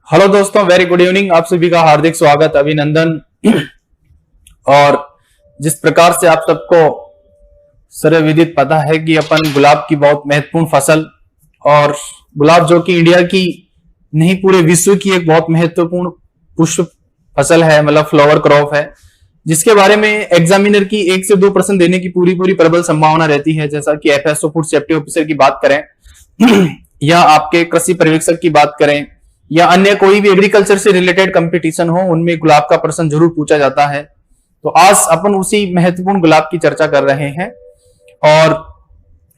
Hello दोस्तों, very good evening. आप सभी का हार्दिक स्वागत, अभिनंदन। और जिस प्रकार से आप सबको सर्वविदित पता है कि अपन गुलाब की बहुत महत्वपूर्ण फसल और गुलाब जो कि इंडिया की नहीं पूरे विश्व की एक बहुत महत्वपूर्ण पुष्प फसल है, मतलब फ्लावर क्रॉप है, जिसके बारे में एग्जामिनर की 1 से 2% देने की पूरी प्रबल संभावना रहती है। जैसा कि एफएसओ फूड सेफ्टी ऑफिसर की बात करें या आपके कृषि पर्यवेक्षक की बात करें या अन्य कोई भी एग्रीकल्चर से रिलेटेड कंपटीशन हो, उनमें गुलाब का प्रश्न जरूर पूछा जाता है। तो आज अपन उसी महत्वपूर्ण गुलाब की चर्चा कर रहे हैं। और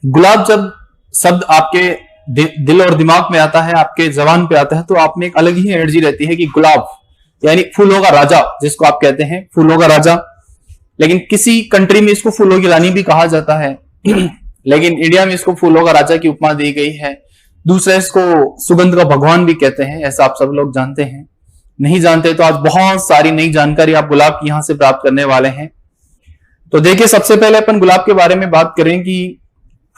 गुलाब जब शब्द आपके दिल और दिमाग में आता है, आपके जबान पे आता है, तो आप में एक अलग ही एनर्जी रहती है कि गुलाब यानी फूलों का राजा, जिसको आप कहते हैं फूलों का राजा। लेकिन किसी कंट्री में इसको फूलों की रानी भी कहा जाता है लेकिन इंडिया में इसको फूलों का राजा की उपमा दी गई है। दूसरा, इसको सुगंध का भगवान भी कहते हैं, ऐसा आप सब लोग जानते हैं। नहीं जानते तो आज बहुत सारी नई जानकारी आप गुलाब की यहां से प्राप्त करने वाले हैं। तो देखिए, सबसे पहले अपन गुलाब के बारे में बात करें कि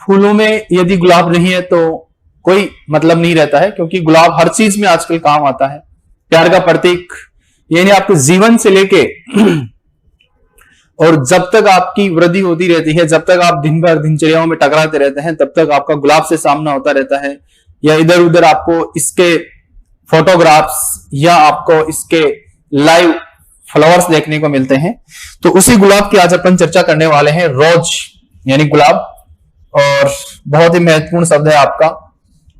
फूलों में यदि गुलाब नहीं है तो कोई मतलब नहीं रहता है, क्योंकि गुलाब हर चीज में आजकल काम आता है। प्यार का प्रतीक, यानी आपके जीवन से लेके और जब तक आपकी वृद्धि होती रहती है, जब तक आप दिन भर दिनचर्याओं में टकराते रहते हैं, तब तक आपका गुलाब से सामना होता रहता है, या इधर उधर आपको इसके फोटोग्राफ्स या आपको इसके लाइव फ्लावर्स देखने को मिलते हैं। तो उसी गुलाब की आज अपन चर्चा करने वाले हैं, रोज यानी गुलाब, और बहुत ही महत्वपूर्ण शब्द है आपका।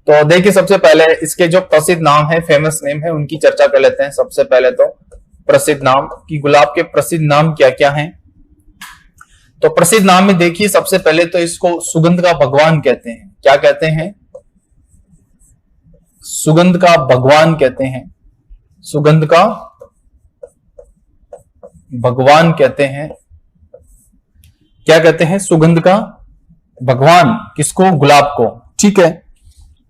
तो देखिए, सबसे पहले इसके जो प्रसिद्ध नाम है, फेमस नेम है, उनकी चर्चा कर लेते हैं। सबसे पहले तो प्रसिद्ध नाम कि गुलाब के प्रसिद्ध नाम क्या क्या हैं। तो प्रसिद्ध नाम में देखिए, सबसे पहले तो इसको सुगंध का भगवान कहते हैं। क्या कहते हैं? सुगंध का भगवान कहते हैं। सुगंध का भगवान कहते हैं। क्या कहते हैं? सुगंध का भगवान। किसको? गुलाब को। ठीक है।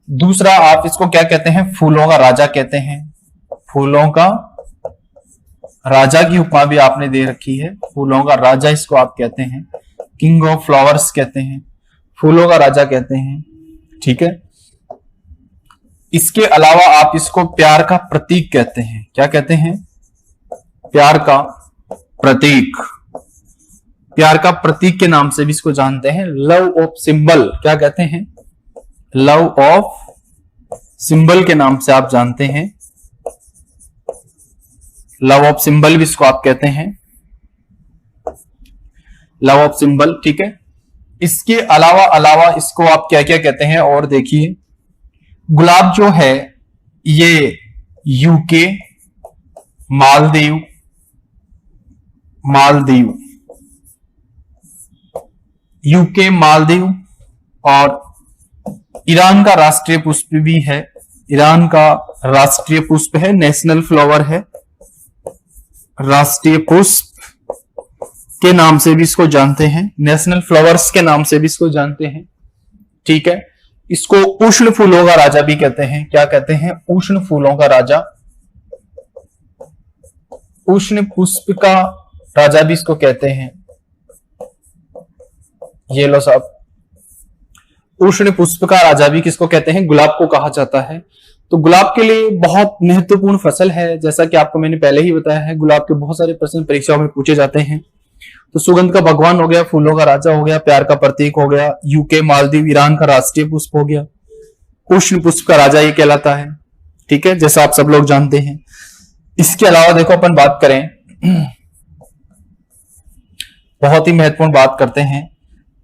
दूसरा, आप इसको क्या कहते हैं? फूलों का राजा कहते हैं। फूलों का राजा की उपमा भी आपने दे रखी है। फूलों का राजा इसको आप कहते हैं, किंग ऑफ फ्लावर्स कहते हैं, फूलों का राजा कहते हैं। ठीक है। इसके अलावा आप इसको प्यार का प्रतीक कहते हैं। क्या कहते हैं? प्यार का प्रतीक। प्यार का प्रतीक के नाम से भी इसको जानते हैं। Love of symbol. क्या कहते हैं? लव ऑफ सिंबल के नाम से आप जानते हैं। लव ऑफ सिंबल भी इसको आप कहते हैं। Love of symbol. ठीक है। इसके अलावा इसको आप क्या क्या कहते हैं? और देखिए, गुलाब जो है ये यूके, मालदीव यूके, मालदीव और ईरान का राष्ट्रीय पुष्प भी है। ईरान का राष्ट्रीय पुष्प है, नेशनल फ्लावर है, राष्ट्रीय पुष्प के नाम से भी इसको जानते हैं, नेशनल फ्लावर्स के नाम से भी इसको जानते हैं। ठीक है। इसको उष्ण फूलों का राजा भी कहते हैं। क्या कहते हैं? उष्ण फूलों का राजा। उष्ण पुष्प का राजा भी इसको कहते हैं। ये लो साहब, उष्ण पुष्प का राजा भी किसको कहते हैं? गुलाब को कहा जाता है। तो गुलाब के लिए बहुत महत्वपूर्ण फसल है। जैसा कि आपको मैंने पहले ही बताया है, गुलाब के बहुत सारे प्रश्न परीक्षाओं में पूछे जाते हैं। तो सुगंध का भगवान हो गया, फूलों का राजा हो गया, प्यार का प्रतीक हो गया, यूके, मालदीव, ईरान का राष्ट्रीय पुष्प हो गया, उष्ण पुष्प का राजा ये कहलाता है। ठीक है, जैसा आप सब लोग जानते हैं। इसके अलावा देखो, अपन बात करें, बहुत ही महत्वपूर्ण बात करते हैं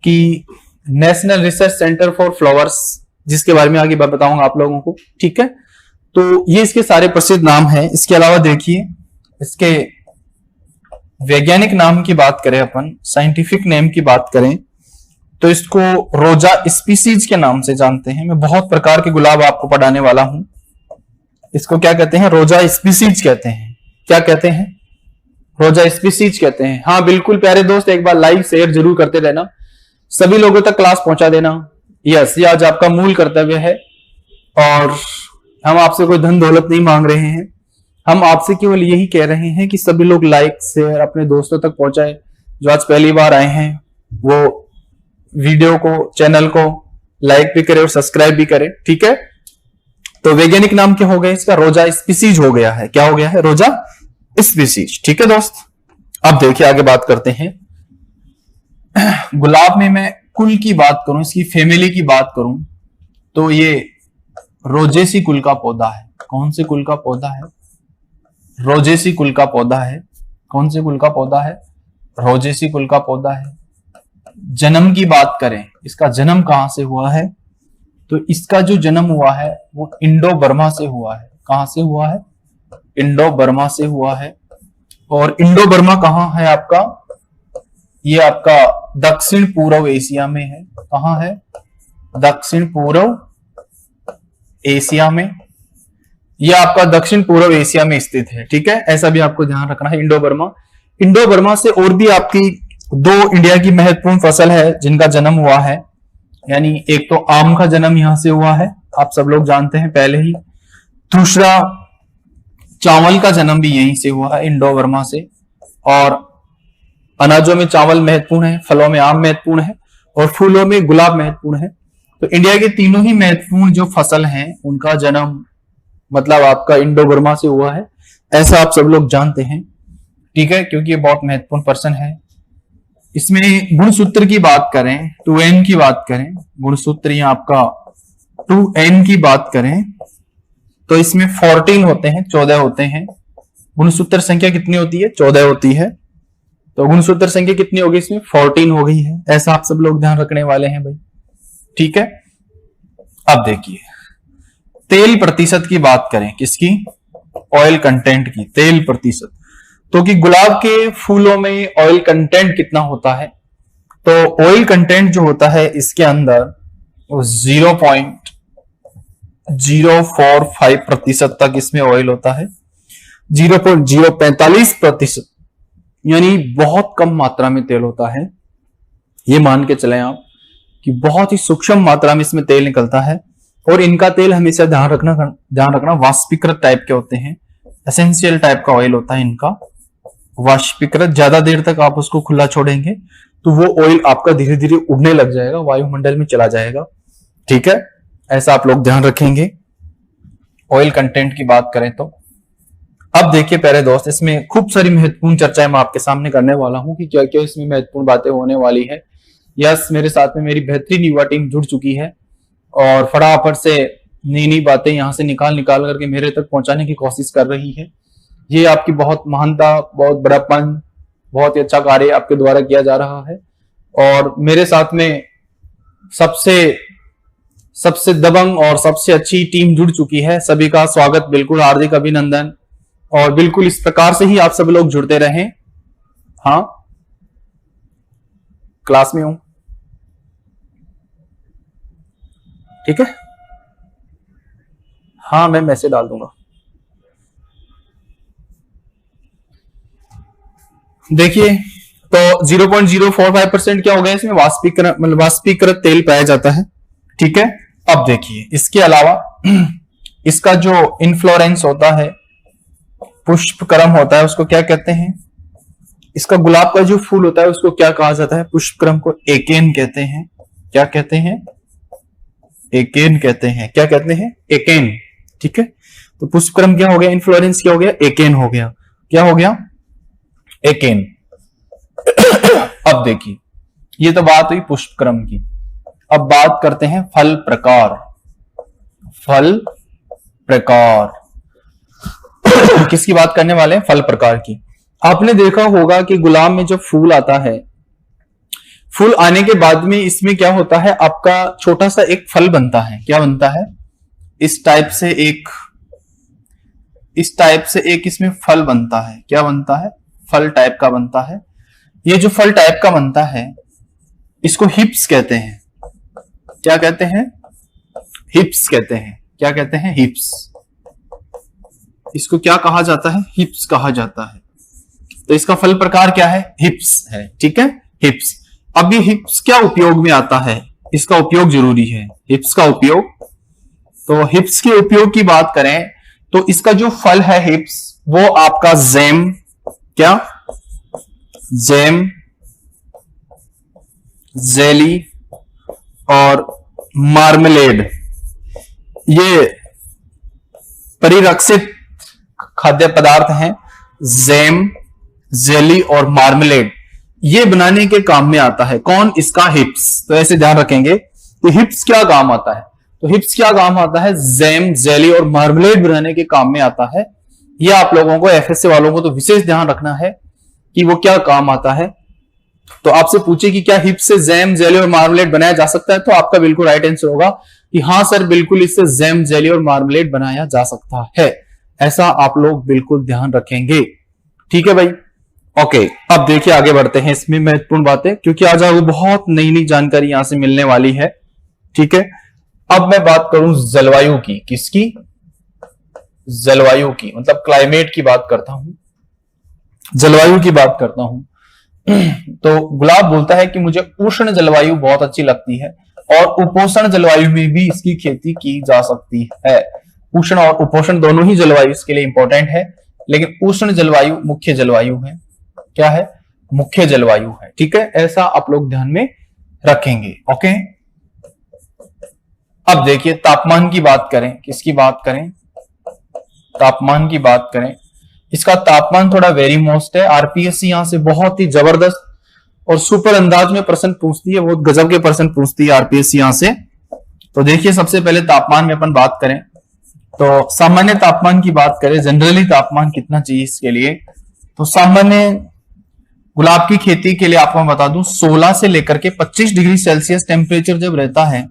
कि national research centre for flowers, जिसके बारे में आगे बताऊंगा आप लोगों को। ठीक है। तो ये इसके सारे प्रसिद्ध नाम हैं। इसके अलावा देखिए, इसके वैज्ञानिक नाम की बात करें, अपन साइंटिफिक नेम की बात करें, तो इसको रोजा स्पीसीज के नाम से जानते हैं। मैं बहुत प्रकार के गुलाब आपको पढ़ाने वाला हूं। इसको क्या कहते हैं? रोजा स्पीसीज कहते हैं। क्या कहते हैं? रोजा स्पीसीज कहते हैं। हाँ बिल्कुल प्यारे दोस्त, एक बार लाइक शेयर जरूर करते रहना, सभी लोगों तक क्लास पहुंचा देना। यस, ये आज आपका मूल कर्तव्य है। और हम आपसे कोई धन दौलत नहीं मांग रहे हैं, हम आपसे केवल यही कह रहे हैं कि सभी लोग लाइक शेयर अपने दोस्तों तक पहुंचाए। जो आज पहली बार आए हैं वो वीडियो को, चैनल को लाइक भी करे और सब्सक्राइब भी करे। ठीक है। तो वैज्ञानिक नाम क्या हो गया इसका? रोजा स्पीसीज हो गया है। क्या हो गया है? रोजा स्पीसीज। ठीक है दोस्त, अब देखिए आगे बात करते हैं। गुलाब में मैं कुल की बात करूं, इसकी फैमिली की बात करूं, तो ये रोजेसी कुल का पौधा है। कौन से कुल का पौधा है? रोजेसी कुल का पौधा है। कौन से कुल का पौधा है? रोजेसी कुल का पौधा है। जन्म की बात करें, इसका जन्म कहां से हुआ है? तो इसका जो जन्म हुआ है वो इंडो बर्मा से हुआ है। कहां से हुआ है? इंडो बर्मा से हुआ है। और इंडो बर्मा कहां है आपका? ये आपका दक्षिण पूर्व एशिया में है। कहां है? दक्षिण पूर्व एशिया में। ये आपका दक्षिण पूर्व एशिया में स्थित है। ठीक है, ऐसा भी आपको ध्यान रखना है। इंडो बर्मा, इंडो बर्मा से और भी आपकी दो इंडिया की महत्वपूर्ण फसल है जिनका जन्म हुआ है। यानी एक तो आम का जन्म यहां से हुआ है, आप सब लोग जानते हैं पहले ही। दूसरा चावल का जन्म भी यहीं से हुआ है, इंडो बर्मा से। और अनाजों में चावल महत्वपूर्ण है, फलों में आम महत्वपूर्ण है और फूलों में गुलाब महत्वपूर्ण है। तो इंडिया के तीनों ही महत्वपूर्ण जो फसल हैं उनका जन्म मतलब आपका इंडो बर्मा से हुआ है, ऐसा आप सब लोग जानते हैं। ठीक है, क्योंकि ये बहुत महत्वपूर्ण पर्सन है। इसमें गुणसूत्र की बात करें, 2n की बात करें, गुणसूत्र यहाँ आपका 2n की बात करें तो इसमें 14 होते हैं, 14 होते हैं। गुणसूत्र संख्या कितनी होती है? 14 होती है। तो गुणसूत्र संख्या कितनी होगी इसमें? 14 हो गई है। ऐसा आप सब लोग ध्यान रखने वाले हैं भाई। ठीक है, अब देखिए तेल प्रतिशत की बात करें, किसकी? ऑयल कंटेंट की, तेल प्रतिशत। तो कि गुलाब के फूलों में ऑयल कंटेंट कितना होता है? तो ऑयल कंटेंट जो होता है इसके अंदर 0.045% तक इसमें ऑयल होता है। 0.045%, यानी बहुत कम मात्रा में तेल होता है। ये मान के चलें आप कि बहुत ही सूक्ष्म मात्रा में इसमें तेल निकलता है। और इनका तेल हमेशा ध्यान रखना वाष्पीकृत टाइप के होते हैं, एसेंशियल टाइप का ऑयल होता है इनका। वाष्पीकृत, ज्यादा देर तक आप उसको खुला छोड़ेंगे तो वो ऑयल आपका धीरे धीरे उड़ने लग जाएगा, वायुमंडल में चला जाएगा। ठीक है, ऐसा आप लोग ध्यान रखेंगे ऑयल कंटेंट की बात करें तो। अब देखिए प्यारे दोस्त, इसमें खूब सारी महत्वपूर्ण चर्चाएं मैं आपके सामने करने वाला हूं कि क्या क्या इसमें महत्वपूर्ण बातें होने वाली है। यस, मेरे साथ में मेरी बेहतरीन युवा टीम जुड़ चुकी है और फटाफट से नई नई बातें यहां से निकाल करके मेरे तक पहुंचाने की कोशिश कर रही है। ये आपकी बहुत महानता, बहुत बड़ापन, बहुत ही अच्छा कार्य आपके द्वारा किया जा रहा है। और मेरे साथ में सबसे दबंग और सबसे अच्छी टीम जुड़ चुकी है। सभी का स्वागत, बिल्कुल हार्दिक अभिनंदन। और बिल्कुल इस प्रकार से ही आप सब लोग जुड़ते रहें। हाँ, क्लास में हूं। ठीक है, हाँ मैं मैसेज डाल दूंगा। देखिए तो 0.045% क्या हो गया इसमें? वाष्पीकृत तेल पाया जाता है। ठीक है, अब देखिए इसके अलावा इसका जो इन्फ्लोरेंस होता है, पुष्पक्रम होता है, उसको क्या कहते हैं? इसका गुलाब का जो फूल होता है उसको क्या कहा जाता है? पुष्पक्रम को एकेन कहते हैं। क्या कहते हैं? एकेन कहते हैं। क्या कहते हैं? एकेन। ठीक है, तो पुष्पक्रम क्या हो गया? इन्फ्लोरेंस क्या हो गया? एकेन हो गया। क्या हो गया? एकेन। अब देखिए, ये तो बात हुई पुष्पक्रम की। अब बात करते हैं फल प्रकार। फल प्रकार किसकी बात करने वाले हैं? फल प्रकार की। आपने देखा होगा कि गुलाब में जब फूल आता है, फूल आने के बाद में इसमें क्या होता है? आपका छोटा सा एक फल बनता है। क्या बनता है? इस टाइप से एक इसमें फल बनता है। क्या बनता है? फल टाइप का बनता है। ये जो फल टाइप का बनता है इसको हिप्स कहते हैं। क्या कहते हैं? हिप्स कहते हैं। क्या कहते हैं? हिप्स। इसको क्या कहा जाता है? हिप्स कहा जाता है। तो इसका फल प्रकार क्या है? हिप्स है। ठीक है, हिप्स। अब ये हिप्स क्या उपयोग में आता है? इसका उपयोग जरूरी है, हिप्स का उपयोग। तो हिप्स के उपयोग की बात करें तो इसका जो फल है हिप्स, वो आपका जैम, क्या? जैम, जेली और मार्मलेड, ये परिरक्षित खाद्य पदार्थ हैं जैम, जेली और मार्मलेड। ये बनाने के काम में आता है कौन? इसका हिप्स। तो ऐसे ध्यान रखेंगे कि हिप्स क्या काम आता है। तो हिप्स क्या काम आता है? जैम, जेली और मार्मलेड बनाने के काम में आता है। ये आप लोगों को, एफएससी वालों को तो विशेष ध्यान रखना है कि वो क्या काम आता है। तो आपसे पूछे कि क्या हिप्स से जैम, जेली और मार्मलेड बनाया जा सकता है, तो आपका बिल्कुल राइट आंसर होगा कि हाँ सर, बिल्कुल इससे जैम, जेली और मार्मलेड बनाया जा सकता है। ऐसा आप लोग बिल्कुल ध्यान रखेंगे। ठीक है भाई, ओके। अब देखिए आगे बढ़ते हैं, इसमें महत्वपूर्ण बातें, क्योंकि आज आपको बहुत नई नई जानकारी यहां से मिलने वाली है। ठीक है, अब मैं बात करूं जलवायु की। किसकी? जलवायु की, मतलब क्लाइमेट की बात करता हूं, जलवायु की बात करता हूं। तो गुलाब बोलता है कि मुझे उष्ण जलवायु बहुत अच्छी लगती है और उपोष्ण जलवायु में भी इसकी खेती की जा सकती है। उष्ण और उपोष्ण दोनों ही जलवायु इसके लिए इंपॉर्टेंट है, लेकिन उष्ण जलवायु मुख्य जलवायु है। क्या है? मुख्य जलवायु है। ठीक है, ऐसा आप लोग ध्यान में रखेंगे। ओके, अब देखिए तापमान की बात करें। किसकी बात करें? तापमान की बात करें। इसका तापमान थोड़ा वेरी मोस्ट है। आरपीएससी यहां से बहुत ही जबरदस्त और सुपर अंदाज में प्रश्न पूछती है, बहुत गजब के प्रश्न पूछती है आरपीएससी यहां से। तो देखिए सबसे पहले तापमान में अपन बात करें तो सामान्य तापमान की बात करें, जनरली तापमान कितना चाहिए इसके लिए, तो सामान्य गुलाब की खेती के लिए आपको मैं बता दूं 16 से लेकर के 25 डिग्री सेल्सियस टेम्परेचर जब रहता है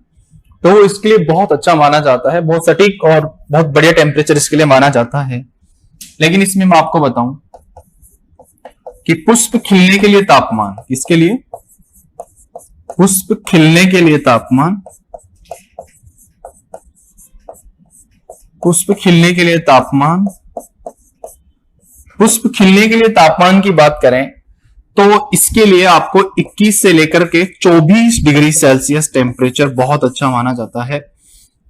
तो इसके लिए बहुत अच्छा माना जाता है, बहुत सटीक और बहुत बढ़िया टेम्परेचर इसके लिए माना जाता है। लेकिन इसमें मैं आपको बताऊं कि पुष्प खिलने के लिए तापमान, किसके लिए? पुष्प खिलने के लिए तापमान, पुष्प खिलने के लिए तापमान, पुष्प खिलने के लिए तापमान की बात करें तो इसके लिए आपको 21 से लेकर के 24 डिग्री सेल्सियस टेम्परेचर बहुत अच्छा माना जाता है।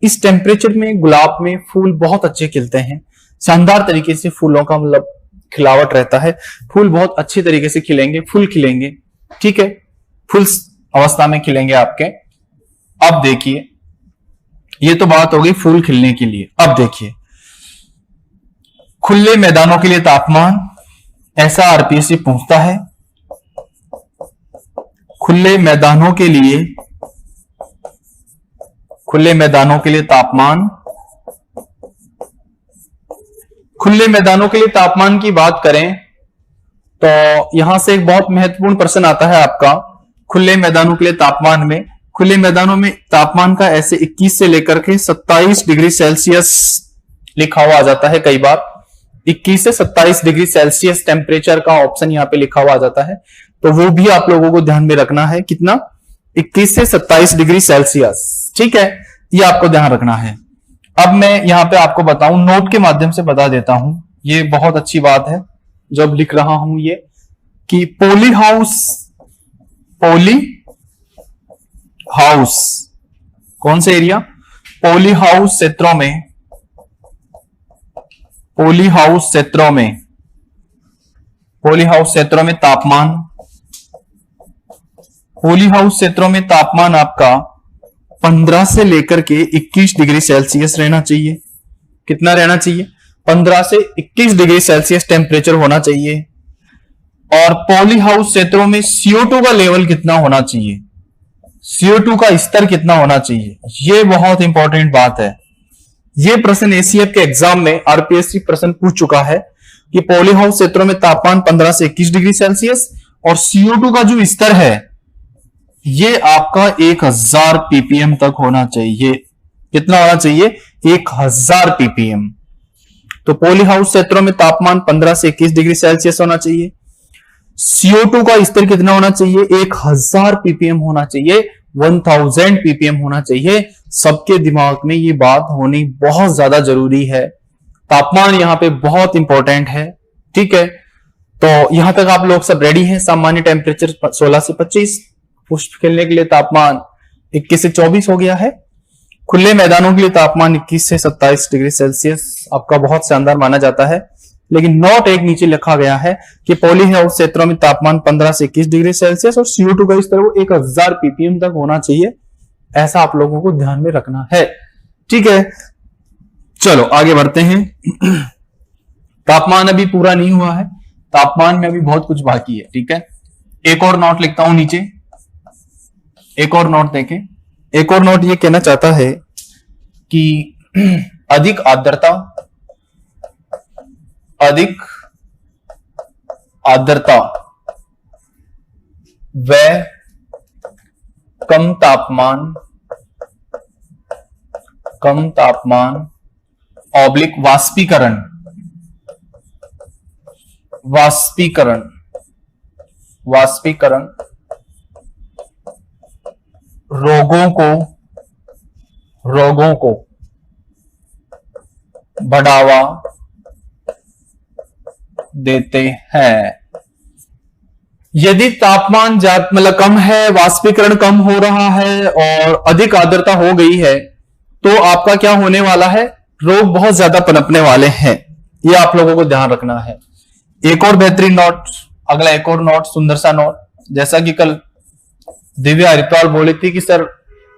इस टेम्परेचर में गुलाब में फूल बहुत अच्छे खिलते हैं, शानदार तरीके से फूलों का मतलब खिलावट रहता है, फूल बहुत अच्छी तरीके से खिलेंगे, फूल खिलेंगे। ठीक है, फुल अवस्था में खिलेंगे आपके। अब देखिए, ये तो बात हो गई फूल खिलने के लिए। अब देखिए खुले मैदानों के लिए तापमान, ऐसा आरपीएससी पूछता है। खुले मैदानों के लिए, खुले मैदानों के लिए तापमान, खुले मैदानों के लिए तापमान की बात करें तो यहां से एक बहुत महत्वपूर्ण प्रश्न आता है आपका खुले मैदानों के लिए तापमान में। खुले मैदानों में तापमान का ऐसे 21 से लेकर के 27 डिग्री सेल्सियस लिखा हुआ आ जाता है। कई बार 21 से 27 डिग्री सेल्सियस टेम्परेचर का ऑप्शन यहां पे लिखा हुआ आ जाता है, तो वो भी आप लोगों को ध्यान में रखना है। कितना? 21 से 27 डिग्री सेल्सियस। ठीक है, ये आपको ध्यान रखना है। अब मैं यहां पे आपको बताऊं, नोट के माध्यम से बता देता हूं, ये बहुत अच्छी बात है जब लिख रहा हूं ये, कि पॉली हाउस, पॉली हाउस कौन से एरिया? पॉली हाउस क्षेत्रों में, पॉली हाउस क्षेत्रों में, पॉली हाउस क्षेत्रों में तापमान, पॉली हाउस क्षेत्रों में तापमान आपका 15 से लेकर के 21 डिग्री सेल्सियस रहना चाहिए। कितना रहना चाहिए? 15 से 21 डिग्री सेल्सियस टेम्परेचर होना चाहिए। और पॉली हाउस क्षेत्रों में CO2 का लेवल कितना होना चाहिए? CO2 का स्तर कितना होना चाहिए? ये बहुत इंपॉर्टेंट बात है। ये प्रश्न एसीएफ के एग्जाम में आरपीएससी प्रश्न पूछ चुका है कि पॉली हाउस क्षेत्रों में तापमान 15 से 21 डिग्री सेल्सियस और CO2 का जो स्तर है ये आपका 1000 ppm तक होना चाहिए। कितना होना चाहिए? 1000 ppm। तो पॉली हाउस क्षेत्रों में तापमान 15 से 21 डिग्री सेल्सियस होना चाहिए। CO2 का स्तर कितना होना चाहिए? 1000 ppm होना चाहिए, 1000 ppm होना चाहिए। सबके दिमाग में ये बात होनी बहुत ज्यादा जरूरी है। तापमान यहां पे बहुत इंपॉर्टेंट है। ठीक है, तो यहां तक आप लोग सब रेडी हैं। सामान्य टेम्परेचर 16 से 25, पुष्प खिलने के लिए तापमान 21 से 24 हो गया है। खुले मैदानों के लिए तापमान 21 से 27 डिग्री सेल्सियस आपका बहुत शानदार माना जाता है। लेकिन नोट एक नीचे लिखा गया है कि पॉली हाउस क्षेत्रों में तापमान 15 से 21 डिग्री सेल्सियस और CO2 का स्तर वो 1000 ppm तक होना चाहिए। ऐसा आप लोगों को ध्यान में रखना है। ठीक है, चलो आगे बढ़ते हैं। तापमान अभी पूरा नहीं हुआ है, तापमान में अभी बहुत कुछ बाकी है। ठीक है, एक और नोट लिखता हूं नीचे, एक और नोट देखें। एक और नोट ये कहना चाहता है कि अधिक आर्द्रता, अधिक आर्द्रता व कम तापमान, कम तापमान ऑब्लिक वाष्पीकरण, वाष्पीकरण, वाष्पीकरण रोगों को बढ़ावा देते हैं। यदि तापमान मतलब कम है, वाष्पीकरण कम हो रहा है और अधिक आर्द्रता हो गई है, तो आपका क्या होने वाला है, रोग बहुत ज्यादा पनपने वाले हैं। ये आप लोगों को ध्यान रखना है। एक और बेहतरीन नोट, अगला एक और नोट, सुंदर सा नोट। जैसा कि कल दिव्या हरिद्वार बोली थी कि सर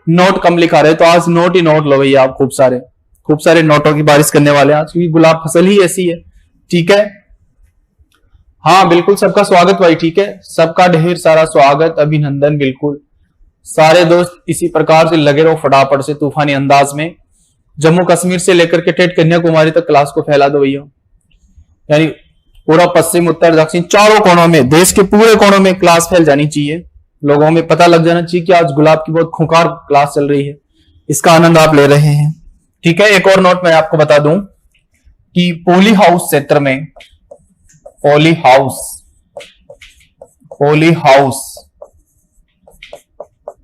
नोट कम लिखा रहे, तो आज नोट ही नोट लो भैया आप, खूब सारे नोटों की बारिश करने वाले हैं आज, क्योंकि गुलाब फसल ही ऐसी है। ठीक है, हाँ बिल्कुल, सबका स्वागत भाई। ठीक है, सबका ढेर सारा स्वागत, अभिनंदन। बिल्कुल सारे दोस्त इसी प्रकार से लगे रहो फटाफट से तूफानी अंदाज में। जम्मू कश्मीर से लेकर के ठेठ कन्याकुमारी तक क्लास को फैला दो भैया, यानी पूरा पश्चिम उत्तर दक्षिण चारों कोनों में, देश के पूरे कोनों में क्लास फैल जानी चाहिए। लोगों में पता लग जाना चाहिए कि आज गुलाब की बहुत खूंखार क्लास चल रही है, इसका आनंद आप ले रहे हैं। ठीक है, एक और नोट मैं आपको बता दूं कि पॉली हाउस क्षेत्र में, पॉली हाउस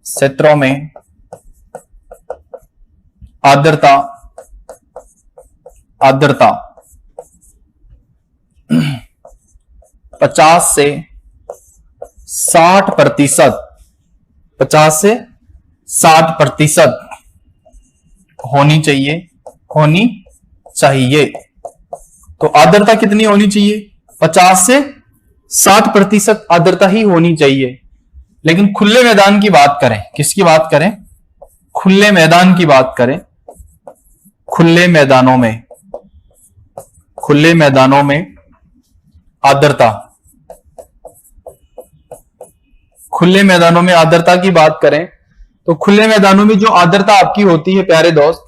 क्षेत्रों में आर्द्रता 50 से 60%, 50 से 60% होनी चाहिए। तो आर्द्रता कितनी होनी चाहिए, 50 से 60% आर्द्रता ही होनी चाहिए। लेकिन खुले मैदान की बात करें, किसकी बात करें, खुले मैदान की बात करें, खुले मैदानों में आर्द्रता, खुले मैदानों में आर्द्रता की बात करें तो खुले मैदानों में जो आर्द्रता आपकी होती है प्यारे दोस्त,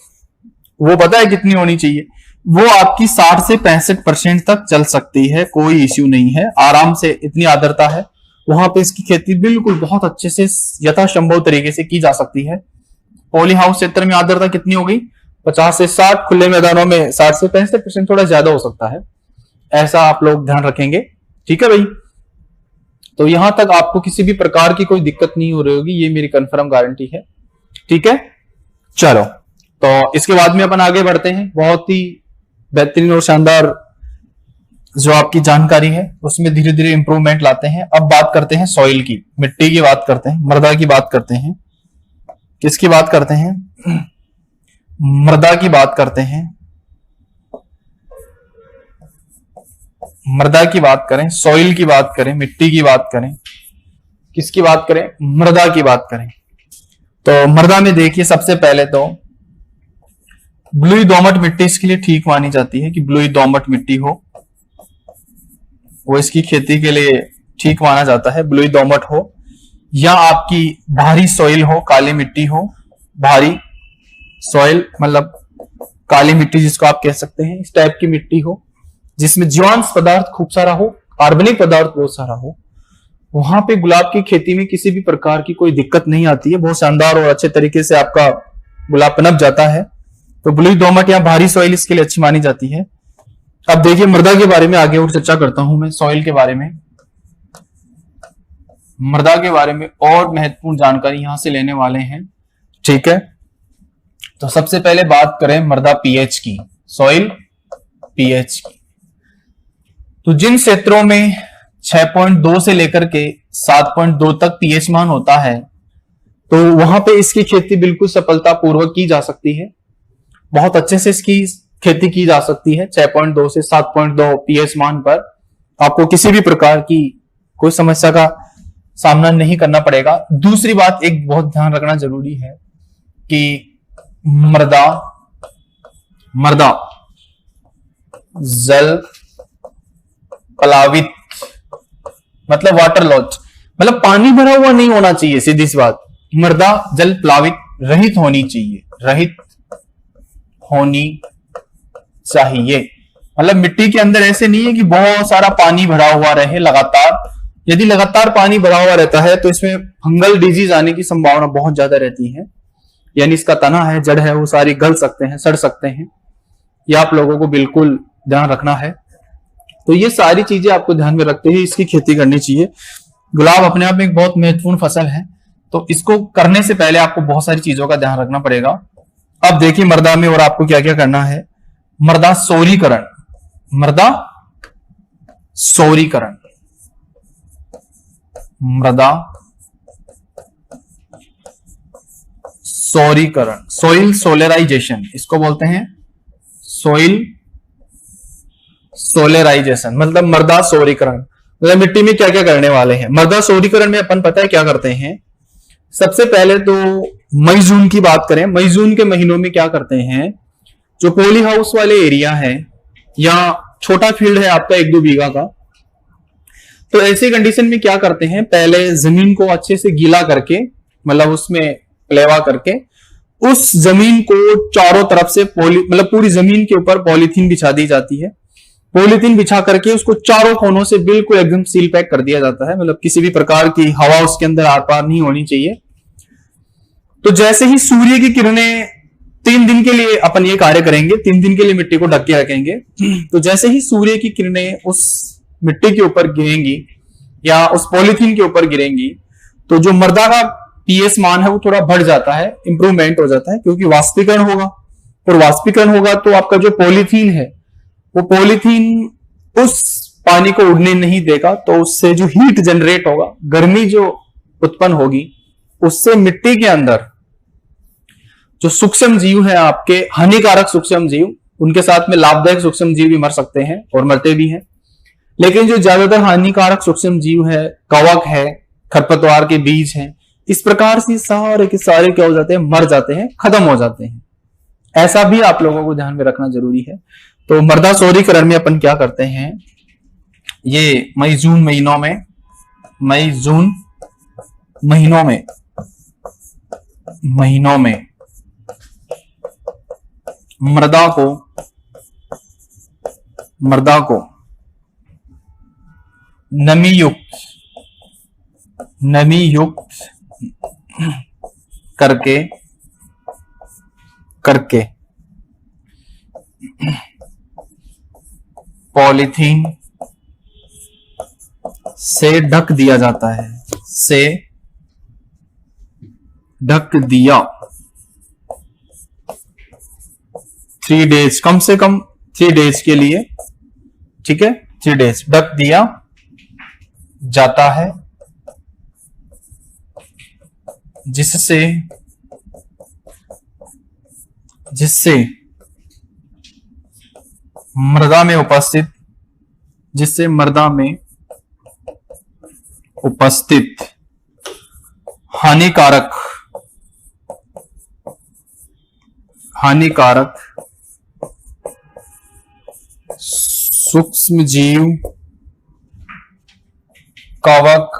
वो पता है कितनी होनी चाहिए, वो आपकी 60 से 65% तक चल सकती है, कोई इश्यू नहीं है, आराम से इतनी आर्द्रता है वहां पे इसकी खेती बिल्कुल बहुत अच्छे से यथासंभव तरीके से की जा सकती है। पॉली हाउस क्षेत्र में आर्द्रता कितनी हो गई, 50 से 60, खुले मैदानों में 60 से 65%, थोड़ा ज्यादा हो सकता है, ऐसा आप लोग ध्यान रखेंगे। ठीक है भाई, तो यहां तक आपको किसी भी प्रकार की कोई दिक्कत नहीं हो रही होगी, ये मेरी कंफर्म गारंटी है। ठीक है, चलो तो इसके बाद में अपन आगे बढ़ते हैं। बहुत ही बेहतरीन और शानदार जो आपकी जानकारी है उसमें धीरे धीरे इंप्रूवमेंट लाते हैं। अब बात करते हैं सॉइल की, मिट्टी की बात करते हैं, मृदा की बात करते हैं। किसकी बात करते हैं, मृदा की बात करते हैं। मृदा की बात करें, सॉइल की बात करें, मिट्टी की बात करें, किसकी बात करें, मृदा की बात करें। तो मृदा में देखिए, सबसे पहले तो ब्लूई दोमट मिट्टी इसके लिए ठीक मानी जाती है कि ब्लूई दोमट मिट्टी हो, वो इसकी खेती के लिए ठीक माना जाता है। ब्लूई दोमट हो या आपकी भारी सॉइल हो, काली मिट्टी हो, भारी सॉइल मतलब काली मिट्टी जिसको आप कह सकते हैं, इस टाइप की मिट्टी हो जिसमें जीवांश पदार्थ खूब सारा हो, कार्बनिक पदार्थ बहुत सारा हो, वहां पे गुलाब की खेती में किसी भी प्रकार की कोई दिक्कत नहीं आती है, बहुत शानदार और अच्छे तरीके से आपका गुलाब पनप जाता है। तो ब्लूई दोमट या भारी सॉइल इसके लिए अच्छी मानी जाती है। अब देखिए मृदा के बारे में आगे और चर्चा करता हूं मैं, सॉइल के बारे में, मृदा के बारे में और महत्वपूर्ण जानकारी यहां से लेने वाले हैं। ठीक है, तो सबसे पहले बात करें मृदा पीएच की, सॉइल पीएच की। तो जिन क्षेत्रों में 6.2 से लेकर के 7.2 तक पीएच मान होता है, तो वहां पे इसकी खेती बिल्कुल सफलतापूर्वक की जा सकती है, बहुत अच्छे से इसकी खेती की जा सकती है। 6.2 से 7.2 पीएच मान पर आपको किसी भी प्रकार की कोई समस्या का सामना नहीं करना पड़ेगा। दूसरी बात एक बहुत ध्यान रखना जरूरी है कि मृदा जल प्लावित, मतलब वाटर लॉस, मतलब पानी भरा हुआ नहीं होना चाहिए, सीधी सी बात। मृदा जल प्लावित रहित होनी चाहिए, रहित होनी चाहिए। मतलब मिट्टी के अंदर ऐसे नहीं है कि बहुत सारा पानी भरा हुआ रहे लगातार। यदि लगातार पानी भरा हुआ रहता है तो इसमें फंगल डिजीज आने की संभावना बहुत ज्यादा रहती है, यानी इसका तना है, जड़ है, वो सारी गल सकते हैं, सड़ सकते हैं। ये आप लोगों को बिल्कुल ध्यान रखना है। तो ये सारी चीजें आपको ध्यान में रखते हुए इसकी खेती करनी चाहिए। गुलाब अपने आप में एक बहुत महत्वपूर्ण फसल है, तो इसको करने से पहले आपको बहुत सारी चीजों का ध्यान रखना पड़ेगा। अब देखिए मृदा में और आपको क्या क्या करना है। मृदा सौरीकरण, मृदा सौरीकरण, मृदा सौरीकरण, सोइल सोलराइजेशन इसको बोलते हैं, सोइल सोलराइजेशन मतलब मृदा सौरीकरण। मतलब मिट्टी में क्या क्या करने वाले हैं। मृदा सौरीकरण में अपन पता है क्या करते हैं। सबसे पहले तो मई जून की बात करें, मई जून के महीनों में क्या करते हैं, जो पॉली हाउस वाले एरिया है या छोटा फील्ड है आपका 1-2 बीघा का, तो ऐसी कंडीशन में क्या करते हैं, पहले जमीन को अच्छे से गीला करके, मतलब उसमें प्लेवा करके, उस जमीन को चारों तरफ से मतलब पूरी जमीन के ऊपर पॉलीथीन बिछा दी जाती है। पॉलीथीन बिछा करके उसको चारों कोनों से बिल्कुल एकदम सील पैक कर दिया जाता है, मतलब किसी भी प्रकार की हवा उसके अंदर आर पार नहीं होनी चाहिए। तो जैसे ही सूर्य की किरणें 3 दिन के लिए अपन ये कार्य करेंगे, 3 दिन के लिए मिट्टी को ढक के रखेंगे। तो जैसे ही सूर्य की किरणें उस मिट्टी के ऊपर गिरेंगी या उस पॉलीथीन के ऊपर गिरेंगी, तो जो मृदा का पीएच मान है वो थोड़ा बढ़ जाता है, इंप्रूवमेंट हो जाता है, क्योंकि वाष्पीकरण होगा। और वाष्पीकरण होगा तो आपका जो पॉलीथीन है वो पॉलीथीन उस पानी को उड़ने नहीं देगा, तो उससे जो हीट जनरेट होगा, गर्मी जो उत्पन्न होगी, उससे मिट्टी के अंदर जो सूक्ष्म जीव है आपके, हानिकारक सूक्ष्म जीव, उनके साथ में लाभदायक सूक्ष्म जीव भी मर सकते हैं और मरते भी हैं। लेकिन जो ज्यादातर हानिकारक सूक्ष्म जीव है, कवक है, खरपतवार के बीज हैं, इस प्रकार से सारे के सारे क्या हो जाते हैं, मर जाते हैं, खत्म हो जाते हैं। ऐसा भी आप लोगों को ध्यान में रखना जरूरी है। तो मृदा सौरीकरण में अपन क्या करते हैं, ये मई जून महीनों में, मई जून महीनों में मृदा को नमी युक्त करके पॉलीथीन से ढक दिया जाता है, से ढक दिया 3 डेज, कम से कम 3 डेज के लिए, ठीक है, 3 डेज ढक दिया जाता है, जिससे मृदा में उपस्थित हानिकारक सूक्ष्म जीव, कवक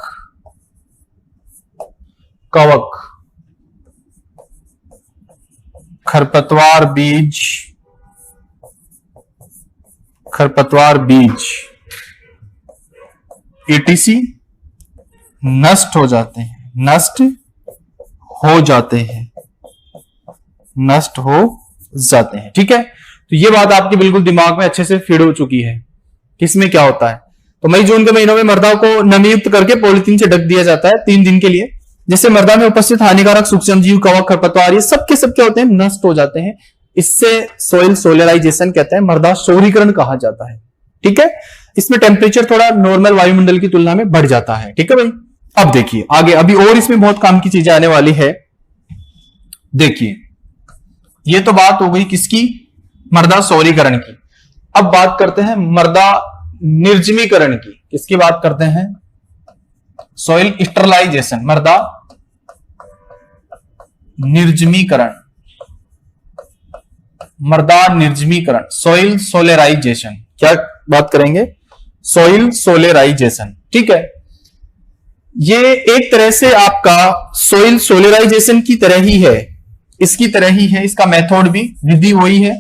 खरपतवार बीज ETC नष्ट हो जाते हैं, ठीक है। तो ये बात आपके बिल्कुल दिमाग में अच्छे से फीड हो चुकी है, किसमें क्या होता है। तो मई जून के महीनों में मृदा को नमीयुक्त करके पॉलीथीन से ढक दिया जाता है 3 दिन के लिए, जिससे मृदा में उपस्थित हानिकारक सूक्ष्म जीव, कवक, खरपतवार, ये सब के सब क्या होते हैं, नष्ट हो जाते हैं। इससे सोइल सोलराइजेशन कहते हैं, मृदा सौरीकरण कहा जाता है, ठीक है। इसमें टेम्परेचर थोड़ा नॉर्मल वायुमंडल की तुलना में बढ़ जाता है, ठीक है भाई। अब देखिए आगे, अभी और इसमें बहुत काम की चीजें आने वाली है। देखिए ये तो बात हो गई किसकी, मृदा सौरीकरण की। अब बात करते हैं मृदा निर्जमीकरण की। किसकी बात करते हैं, सॉइल स्टरलाइजेशन, मृदा निर्जमीकरण। मृदा निर्जमीकरण, सॉइल सोलेराइजेशन। क्या बात करेंगे? सॉइल सोलेराइजेशन। ठीक है, ये एक तरह से आपका सॉइल सोलेराइजेशन की तरह ही है, इसकी तरह ही है, इसका मेथड भी, विधि वही है,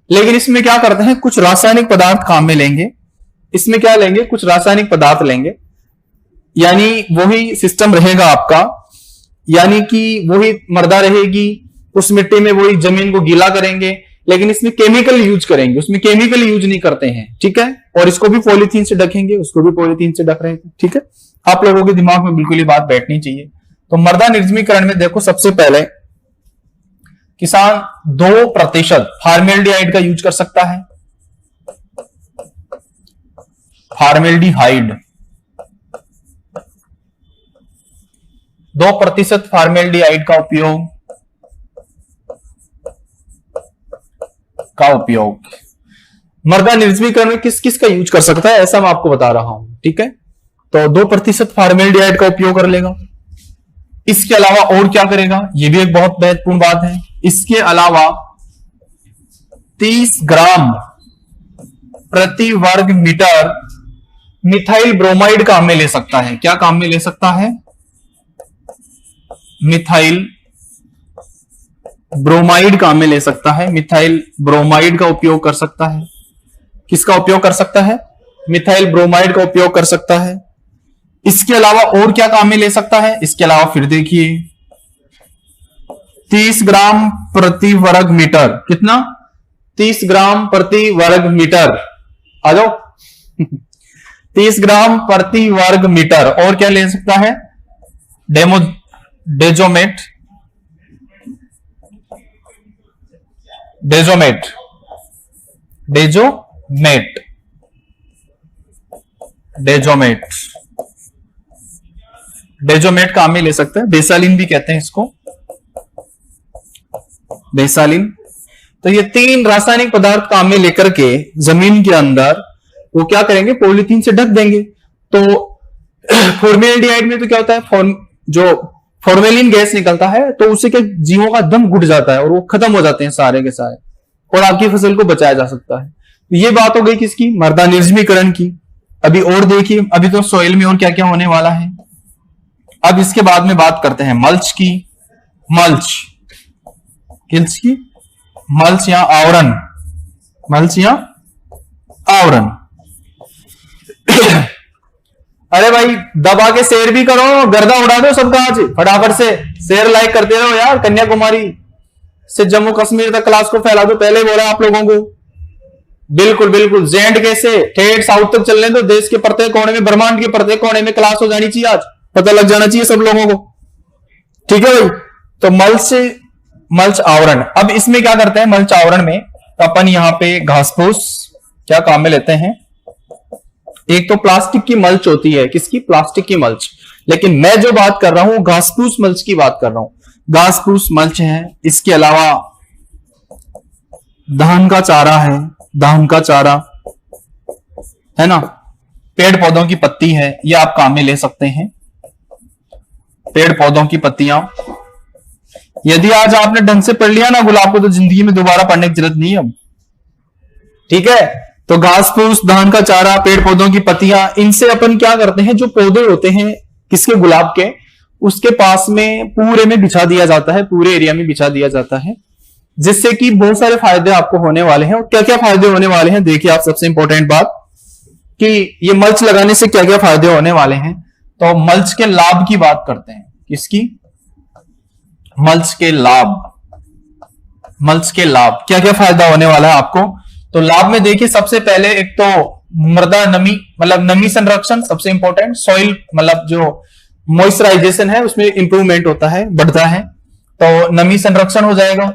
लेकिन इसमें क्या करते हैं, कुछ रासायनिक पदार्थ काम में लेंगे। इसमें क्या लेंगे? कुछ रासायनिक पदार्थ लेंगे, यानी वही सिस्टम रहेगा आपका, यानी कि वही मृदा रहेगी, उस मिट्टी में वही जमीन को गीला करेंगे, लेकिन इसमें केमिकल यूज करेंगे, उसमें केमिकल यूज नहीं करते हैं। ठीक है, और इसको भी पॉलीथीन से ढकेंगे, उसको भी पॉलीथीन से ढक रहे हैं। ठीक है, आप लोगों के दिमाग में बिल्कुल ये बात बैठनी चाहिए। तो मृदा निर्जमीकरण में देखो, सबसे पहले किसान 2% फार्मेल्डिहाइड का यूज कर सकता है। फार्मेल्डिहाइड 2% फार्मेल्डिहाइड का उपयोग मृदा निर्जमीकरण में किस किस का यूज कर सकता है, ऐसा मैं आपको बता रहा हूं। ठीक है, तो 2% फार्मेल्डिहाइड का उपयोग कर लेगा। इसके अलावा और क्या करेगा, यह भी एक बहुत महत्वपूर्ण बात है। इसके अलावा 30 ग्राम प्रति वर्ग मीटर मिथाइल ब्रोमाइड काम में ले सकता है। क्या काम में ले सकता है? मिथाइल ब्रोमाइड काम में ले सकता है। मिथाइल ब्रोमाइड का उपयोग कर सकता है। किसका उपयोग कर सकता है? मिथाइल ब्रोमाइड का उपयोग कर सकता है। इसके अलावा और क्या काम में ले सकता है? इसके अलावा फिर देखिए, 30 ग्राम प्रति वर्ग मीटर, कितना? 30 ग्राम प्रति वर्ग मीटर, आ जाओ 30 ग्राम प्रति वर्ग मीटर। और क्या ले सकता है? डेजोमेट काम में ले सकते हैं। बेसालिन भी कहते हैं इसको, बेसालिन। तो ये 3 रासायनिक पदार्थ काम में लेकर के जमीन के अंदर वो क्या करेंगे? पॉलीथीन से ढक देंगे। तो फॉर्मेल्डिहाइड में तो क्या होता है, जो फॉर्मेलिन गैस निकलता है, तो उससे क्या जीवों का दम घुट जाता है और वो खत्म हो जाते हैं सारे के सारे, और आपकी फसल को बचाया जा सकता है। तो ये बात हो गई किसकी? मृदा निर्जमीकरण की। अभी और देखिए, अभी तो सॉइल में और क्या क्या होने वाला है। अब इसके बाद में बात करते हैं मल्च की। मल्च या आवरण, अरे भाई दबा के शेयर भी करो, गर्दा उड़ा दो सबका आज फटाफट से। शेयर लाइक करते रहो यार, कन्याकुमारी से जम्मू कश्मीर तक क्लास को फैला दो। पहले बोला आप लोगों को, बिल्कुल जेंड कैसे ठेठ साउथ तक चलने दो। देश के प्रत्येक कोने में, ब्रह्मांड के प्रत्येक कोने में क्लास हो जानी चाहिए, आज पता लग जाना चाहिए सब लोगों को। ठीक है भाई, तो मल्च आवरण। अब इसमें क्या करते हैं? मल्च आवरण में तो अपन यहां पे घास फूस क्या काम में लेते हैं? एक तो प्लास्टिक की मल्च होती है, किसकी? प्लास्टिक की मल्च। लेकिन मैं जो बात कर रहा हूं घास फूस मल्च की बात कर रहा हूं। घास फूस मल्च है। इसके अलावा धान का चारा है, है ना, पेड़ पौधों की पत्ती है, ये आप काम में ले सकते हैं। पेड़ पौधों की पत्तियां, यदि आज आपने ढंग से पढ़ लिया ना गुलाब को, तो जिंदगी में दोबारा पढ़ने की जरूरत नहीं है अब। ठीक है, तो घास फूस, धान का चारा, पेड़ पौधों की पत्तियां, इनसे अपन क्या करते हैं? जो पौधे होते हैं किसके? गुलाब के, उसके पास में पूरे में बिछा दिया जाता है, पूरे एरिया में बिछा दिया जाता है, जिससे कि बहुत सारे फायदे आपको होने वाले हैं। और क्या क्या फायदे होने वाले हैं देखिए आप। सबसे इंपॉर्टेंट बात कि ये मल्च लगाने से क्या क्या फायदे होने वाले हैं। तो मल्च के लाभ की बात करते हैं। किसकी? मल्च के लाभ, क्या क्या फायदा होने वाला है आपको। तो लाभ में देखिए, सबसे पहले एक तो मृदा नमी, मतलब नमी संरक्षण सबसे इंपॉर्टेंट। सॉइल मतलब जो मॉइस्चराइजेशन है उसमें इंप्रूवमेंट होता है, बढ़ता है, तो नमी संरक्षण हो जाएगा।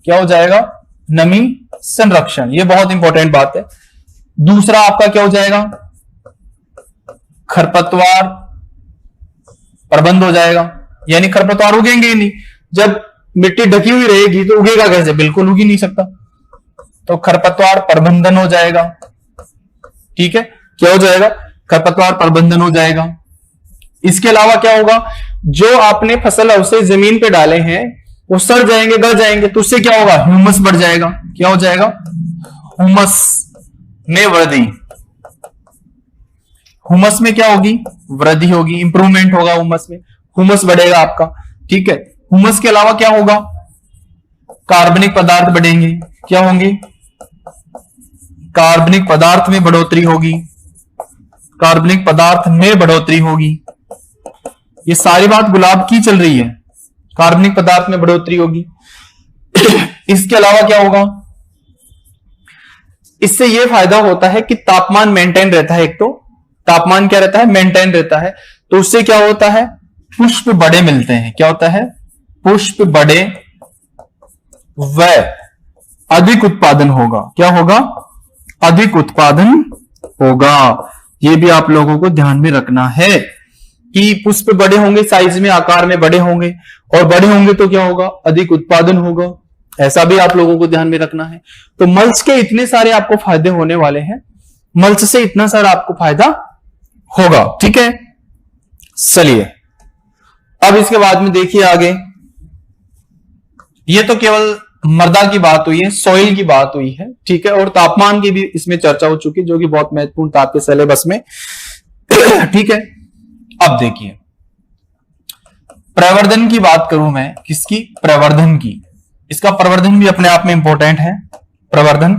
क्या हो जाएगा? नमी संरक्षण, ये बहुत इंपॉर्टेंट बात है। दूसरा आपका क्या हो जाएगा? खरपतवार प्रबंध हो जाएगा, यानी खरपतवार उगेंगे ही नहीं। जब मिट्टी ढकी हुई रहेगी तो उगेगा कैसे? बिल्कुल उग ही नहीं सकता। तो खरपतवार प्रबंधन हो जाएगा। ठीक है, क्या हो जाएगा? खरपतवार प्रबंधन हो जाएगा। इसके अलावा क्या होगा? जो आपने फसल अवशेष जमीन पे डाले हैं, वो सड़ जाएंगे, गल जाएंगे, तो उससे क्या होगा, ह्यूमस बढ़ जाएगा। क्या हो जाएगा, ह्यूमस में वृद्धि। ह्यूमस में क्या होगी, वृद्धि होगी, इंप्रूवमेंट होगा ह्यूमस में, ह्यूमस बढ़ेगा आपका। ठीक है, ह्यूमस के अलावा क्या होगा, कार्बनिक पदार्थ बढ़ेंगे। क्या होंगे, कार्बनिक पदार्थ में बढ़ोतरी होगी, कार्बनिक पदार्थ में बढ़ोतरी होगी। ये सारी बात गुलाब की चल रही है, कार्बनिक पदार्थ में बढ़ोतरी होगी। इसके अलावा क्या होगा, इससे यह फायदा होता है कि तापमान मेंटेन रहता है। एक तो तापमान क्या रहता है, मेंटेन रहता है। तो उससे क्या होता है, पुष्प बड़े मिलते हैं। क्या होता है, पुष्प बड़े व अधिक उत्पादन होगा। क्या होगा, अधिक उत्पादन होगा। ये भी आप लोगों को ध्यान में रखना है कि पुष्प बड़े होंगे, साइज में, आकार में बड़े होंगे, और बड़े होंगे तो क्या होगा, अधिक उत्पादन होगा। ऐसा भी आप लोगों को ध्यान में रखना है। तो मल्च के इतने सारे आपको फायदे होने वाले हैं, मल्च से इतना सारा आपको फायदा होगा। ठीक है, चलिए अब इसके बाद में देखिए आगे। ये तो केवल मृदा की बात हुई है, सॉइल की बात हुई है। ठीक है, और तापमान की भी इसमें चर्चा हो चुकी है, जो कि बहुत महत्वपूर्ण था आपके सिलेबस में। ठीक है, अब देखिए प्रवर्धन की बात करूं मैं, किसकी, प्रवर्धन की। इसका प्रवर्धन भी अपने आप में इंपॉर्टेंट है, प्रवर्धन।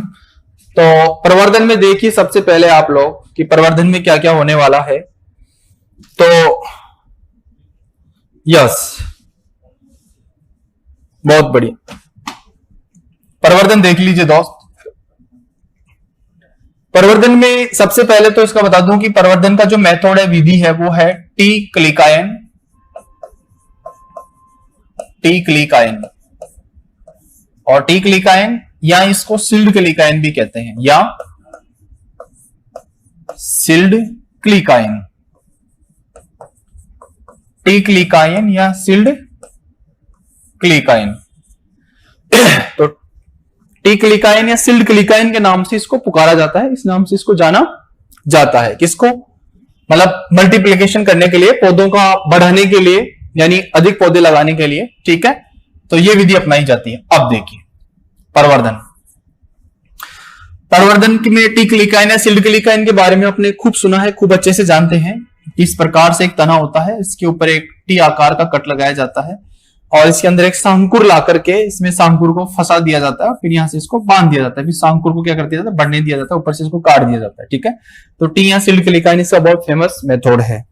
तो प्रवर्धन में देखिए सबसे पहले आप लोग कि प्रवर्धन में क्या क्या होने वाला है। तो यस, बहुत बढ़िया, प्रवर्धन देख लीजिए दोस्त। प्रवर्धन में सबसे पहले तो इसका बता दूं कि प्रवर्धन का जो मेथड है, विधि है, वो है टी क्लिकायन। टी क्लिकायन और टी क्लिकायन, या इसको सिल्ड क्लिकायन भी कहते हैं, या सिल्ड क्लिकायन, टी क्लिकायन या सिल्ड क्लिकायन। तो टी क्लिकायन या सिल्ड क्लिकायन के नाम से इसको पुकारा जाता है, इस नाम से इसको जाना जाता है। किसको, मतलब मल्टीप्लिकेशन करने के लिए, पौधों का बढ़ाने के लिए, यानी अधिक पौधे लगाने के लिए। ठीक है, तो यह विधि अपनाई जाती है। अब देखिए प्रवर्धन, प्रवर्धन में टी क्लिकायन या सिल्ड क्लिकायन के बारे में आपने खूब सुना है, खूब अच्छे से जानते हैं। इस प्रकार से एक तना होता है, इसके ऊपर एक टी आकार का कट लगाया जाता है, और इसके अंदर एक सांकुर ला करके इसमें सांकुर को फंसा दिया जाता है, फिर यहां से इसको बांध दिया जाता है, फिर सांकुर को क्या कर दिया जाता है, बढ़ने दिया जाता है, ऊपर से इसको काट दिया जाता है। ठीक है, तो टी या सिल्ड क्लिकायन इसका बहुत फेमस मेथड है।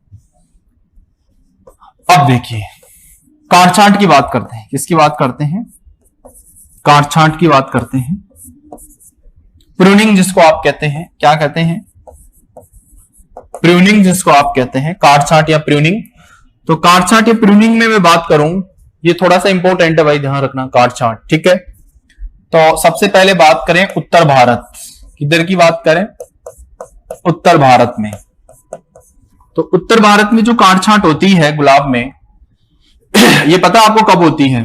अब देखिए काट छांट की बात करते हैं। किसकी बात करते हैं, काट छांट की बात करते हैं। प्रूनिंग जिसको आप कहते हैं, क्या कहते हैं, प्रूनिंग जिसको आप कहते हैं, काट छांट या प्रूनिंग। तो काट छांट या प्रूनिंग में मैं बात करूं, ये थोड़ा सा इंपॉर्टेंट है भाई, ध्यान रखना, काट छांट। ठीक है, तो सबसे पहले बात करें उत्तर भारत, किधर की बात करें, उत्तर भारत में। तो उत्तर भारत में जो काट छांट होती है गुलाब में, ये पता आपको कब होती है,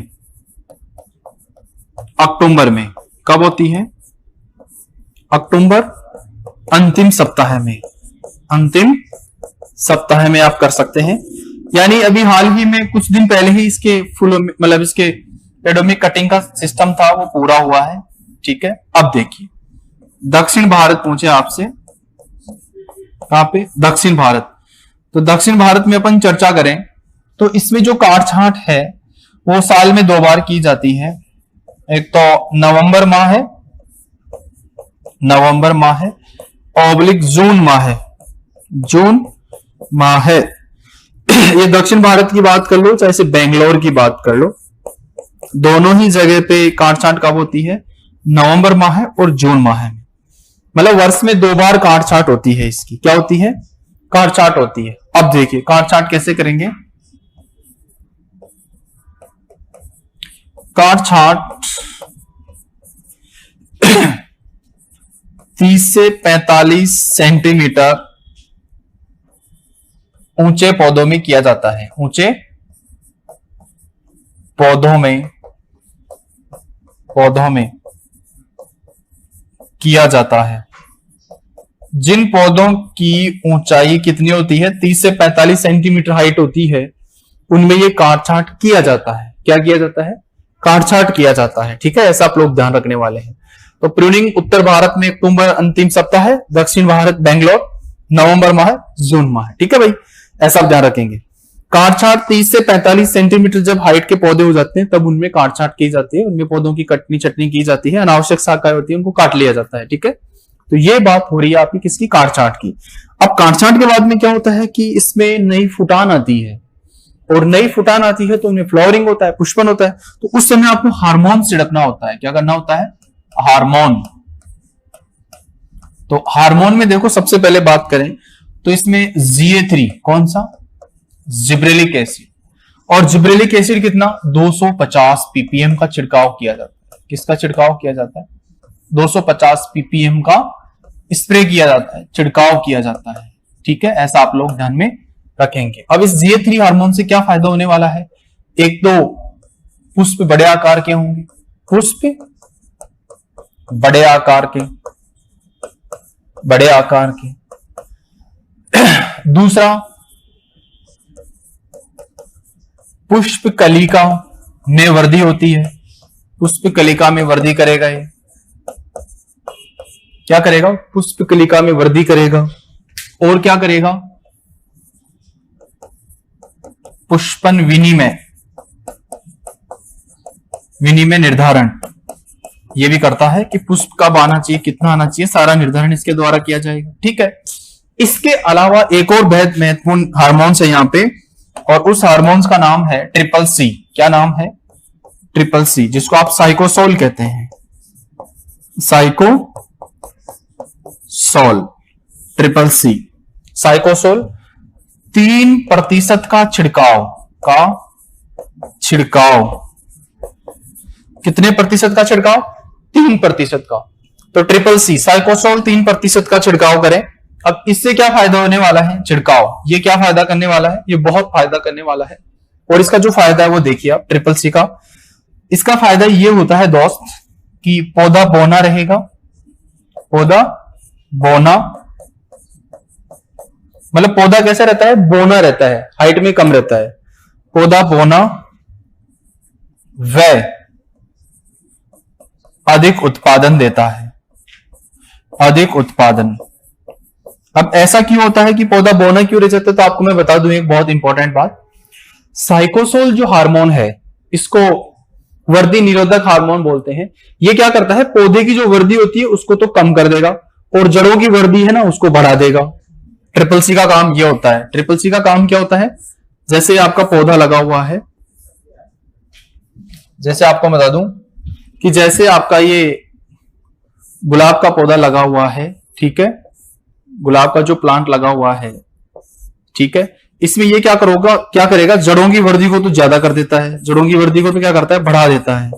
अक्टूबर में। कब होती है, अक्टूबर अंतिम सप्ताह में, अंतिम सप्ताह में आप कर सकते हैं। यानी अभी हाल ही में कुछ दिन पहले ही इसके फूलों में, मतलब इसके पेड़ों में कटिंग का सिस्टम था, वो पूरा हुआ है। ठीक है, अब देखिए दक्षिण भारत पहुंचे आपसे, कहां पे, दक्षिण भारत। तो दक्षिण भारत में अपन चर्चा करें तो इसमें जो काट छांट है वो साल में 2 बार की जाती है। एक तो नवंबर माह है, नवंबर माह है, ऑब्लिक जून माह है, जून माह है। ये दक्षिण भारत की बात कर लो, चाहे से बेंगलोर की बात कर लो, दोनों ही जगह पे काट छांट कब होती है, नवंबर माह है और जून माह है। मतलब वर्ष में 2 बार काट छांट होती है इसकी। क्या होती है, काट छांट होती है। अब देखिए काट छांट कैसे करेंगे। काट छांट 30 से 45 सेंटीमीटर ऊंचे पौधों में किया जाता है, ऊंचे पौधों में किया जाता है। जिन पौधों की ऊंचाई कितनी होती है, 30 से 45 सेंटीमीटर हाइट होती है, उनमें ये काट छांट किया जाता है। क्या किया जाता है, काटछाट किया जाता है। ठीक है, ऐसा आप लोग ध्यान रखने वाले हैं। तो प्रूनिंग उत्तर भारत में अक्टूबर अंतिम सप्ताह है, दक्षिण भारत बेंगलोर नवंबर माह जून माह। ठीक है भाई, ऐसा आप ध्यान रखेंगे। काटछाट 30 से 45 सेंटीमीटर जब हाइट के पौधे हो जाते हैं तब उनमें काटछाट की जाती है, उनमें पौधों की कटनी चटनी की जाती है, अनावश्यक शाखाएं होती है उनको काट लिया जाता है। ठीक है, तो ये बात हो रही है आपकी किसकी, काटछाट की। अब काटछाट के बाद में क्या होता है कि इसमें नई फुटान आती है, और नई फुटान आती है तो उनमें फ्लावरिंग होता है, पुष्पन होता है। तो उस समय आपको हार्मोन छिड़कना होता है। क्या करना होता है, हार्मोन। तो हार्मोन में देखो सबसे पहले बात करें तो इसमें ZA3 कौन सा, जिब्रेलिक एसिड, और जिब्रेलिक एसिड कितना 250 ppm का छिड़काव किया जाता है। किसका छिड़काव किया जाता है, 250 ppm का स्प्रे किया जाता है, छिड़काव किया जाता है। ठीक है, ऐसा आप लोग ध्यान में रखेंगे। अब इस ZA3 हार्मोन से क्या फायदा होने वाला है, एक तो पुष्प बड़े आकार के होंगे, पुष्प बड़े आकार के। दूसरा, पुष्प कलिका में वृद्धि होती है, पुष्प कलिका में वृद्धि करेगा ये, क्या करेगा, पुष्प कलिका में वृद्धि करेगा। और क्या करेगा, पुष्पन विनिमय निर्धारण, ये भी करता है कि पुष्प कब आना चाहिए, कितना आना चाहिए, सारा निर्धारण इसके द्वारा किया जाएगा। ठीक है, इसके अलावा एक और बेहद महत्वपूर्ण हार्मोन्स है यहाँ पे, और उस हार्मोन्स का नाम है ट्रिपल सी। क्या नाम है, ट्रिपल सी, जिसको आप साइकोसोल कहते हैं, साइकोसोल, ट्रिपल सी, साइकोसोल। 3% का छिड़काव, कितने प्रतिशत का छिड़काव, 3% का। तो ट्रिपल सी साइकोसोल 3% का छिड़काव करें। अब इससे क्या फायदा होने वाला है, छिड़काव, ये क्या फायदा करने वाला है, ये बहुत फायदा करने वाला है। और इसका जो फायदा है वो देखिए आप, ट्रिपल सी का, इसका फायदा ये होता है दोस्त कि पौधा बौना रहेगा, पौधा बौना, मतलब पौधा कैसा रहता है, बौना रहता है, हाइट में कम रहता है, पौधा बौना व अधिक उत्पादन देता है, अधिक उत्पादन। अब ऐसा क्यों होता है कि पौधा बौना क्यों रह जाता है, तो आपको मैं बता दूं एक बहुत इंपॉर्टेंट बात। साइकोसोल जो हार्मोन है, इसको वृद्धि निरोधक हार्मोन बोलते हैं। ये क्या करता है, पौधे की जो वृद्धि होती है उसको तो कम कर देगा, और जड़ों की वृद्धि है ना उसको बढ़ा देगा। ट्रिपल सी का काम ये होता है। ट्रिपल सी का काम क्या होता है, जैसे आपका पौधा लगा हुआ है, जैसे आपको बता दूं कि जैसे आपका ये गुलाब का पौधा लगा हुआ है, ठीक है, गुलाब का जो प्लांट लगा हुआ है, ठीक है, इसमें ये क्या करेगा, जड़ों की वृद्धि को तो ज्यादा कर देता है, जड़ों की वृद्धि को तो क्या करता है, बढ़ा देता है,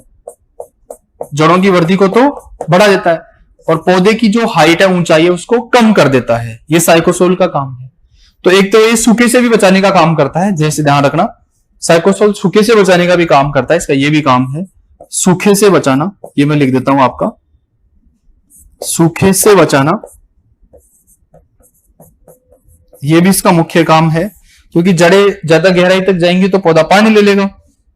जड़ों की वृद्धि को तो बढ़ा देता है, और पौधे की जो हाइट है, ऊंचाई है, उसको कम कर देता है। ये साइकोसोल का काम है। तो एक तो ये सूखे से भी बचाने का काम करता है, जैसे ध्यान रखना, साइकोसोल सूखे से बचाने का भी काम करता है, इसका ये भी काम है सूखे से बचाना। ये मैं लिख देता हूं आपका, सूखे से बचाना, ये भी इसका मुख्य काम है, क्योंकि जड़ें ज्यादा गहराई तक जाएंगी तो पौधा पानी ले लेगा,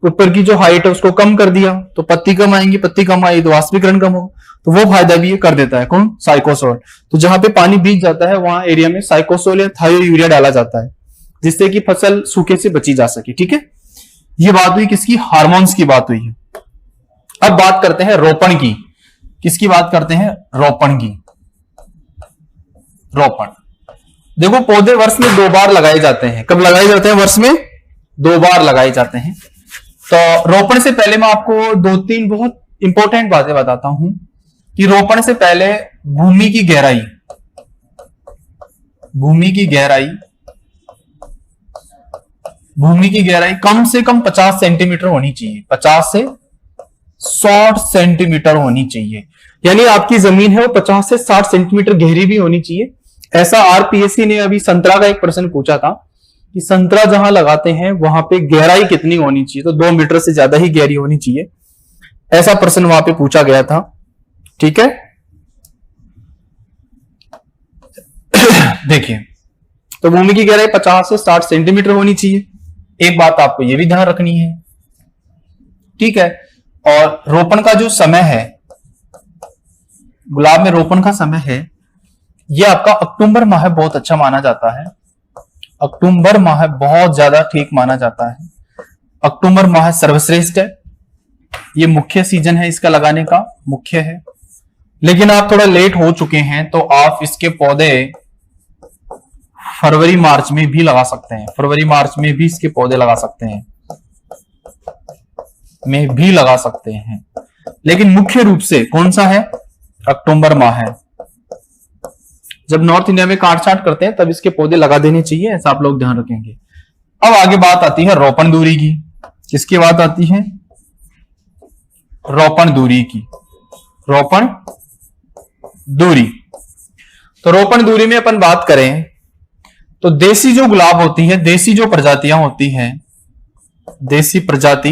ऊपर की जो हाइट है उसको कम कर दिया तो पत्ती कम आएंगी, पत्ती कम आई तो वाष्पीकरण कम होगा, तो वो फायदा भी ये कर देता है। कौन, साइकोसोल। तो जहां पे पानी बीत जाता है वहां एरिया में साइकोसोल या थायो यूरिया डाला जाता है, जिससे कि फसल सूखे से बची जा सके। ठीक है, ये बात हुई किसकी, हार्मोन्स की बात हुई है। अब बात करते हैं रोपण की। किसकी बात करते हैं, रोपण की। रोपण, देखो पौधे वर्ष में 2 बार लगाए जाते हैं। कब लगाए जाते हैं, वर्ष में 2 बार लगाए जाते हैं। तो रोपण से पहले मैं आपको 2-3 बहुत इंपॉर्टेंट बातें बताता हूं कि रोपण से पहले भूमि की गहराई, भूमि की गहराई कम से कम 50 सेंटीमीटर होनी चाहिए, 50 से 60 सेंटीमीटर होनी चाहिए। यानी आपकी जमीन है वो 50 से 60 सेंटीमीटर गहरी भी होनी चाहिए। ऐसा आरपीएससी ने अभी संतरा का एक प्रश्न पूछा था कि संतरा जहां लगाते हैं वहां पे गहराई कितनी होनी चाहिए, तो 2 मीटर से ज्यादा ही गहरी होनी चाहिए, ऐसा प्रश्न वहां पे पूछा गया था। ठीक है, देखिए, तो भूमि की गहराई 50 से 60 सेंटीमीटर होनी चाहिए। एक बात आपको यह भी ध्यान रखनी है, ठीक है। और रोपण का जो समय है, गुलाब में रोपण का समय है, यह आपका अक्टूबर माह बहुत अच्छा माना जाता है। अक्टूबर माह बहुत ज्यादा ठीक माना जाता है। अक्टूबर माह सर्वश्रेष्ठ है। ये मुख्य सीजन है इसका लगाने का, मुख्य है। लेकिन आप थोड़ा लेट हो चुके हैं तो आप इसके पौधे फरवरी मार्च में भी लगा सकते हैं। फरवरी मार्च में भी इसके पौधे लगा सकते हैं, में भी लगा सकते हैं। लेकिन मुख्य रूप से कौन सा है? अक्टूबर माह है। जब नॉर्थ इंडिया में काट छाट करते हैं तब इसके पौधे लगा देने चाहिए, ऐसा आप लोग ध्यान रखेंगे। अब आगे बात आती है रोपण दूरी की। किसकी बात आती है? रोपण दूरी की। रोपण दूरी। तो रोपण दूरी में अपन बात करें तो देसी जो गुलाब होती है, देसी जो प्रजातियां होती हैं, देसी प्रजाति,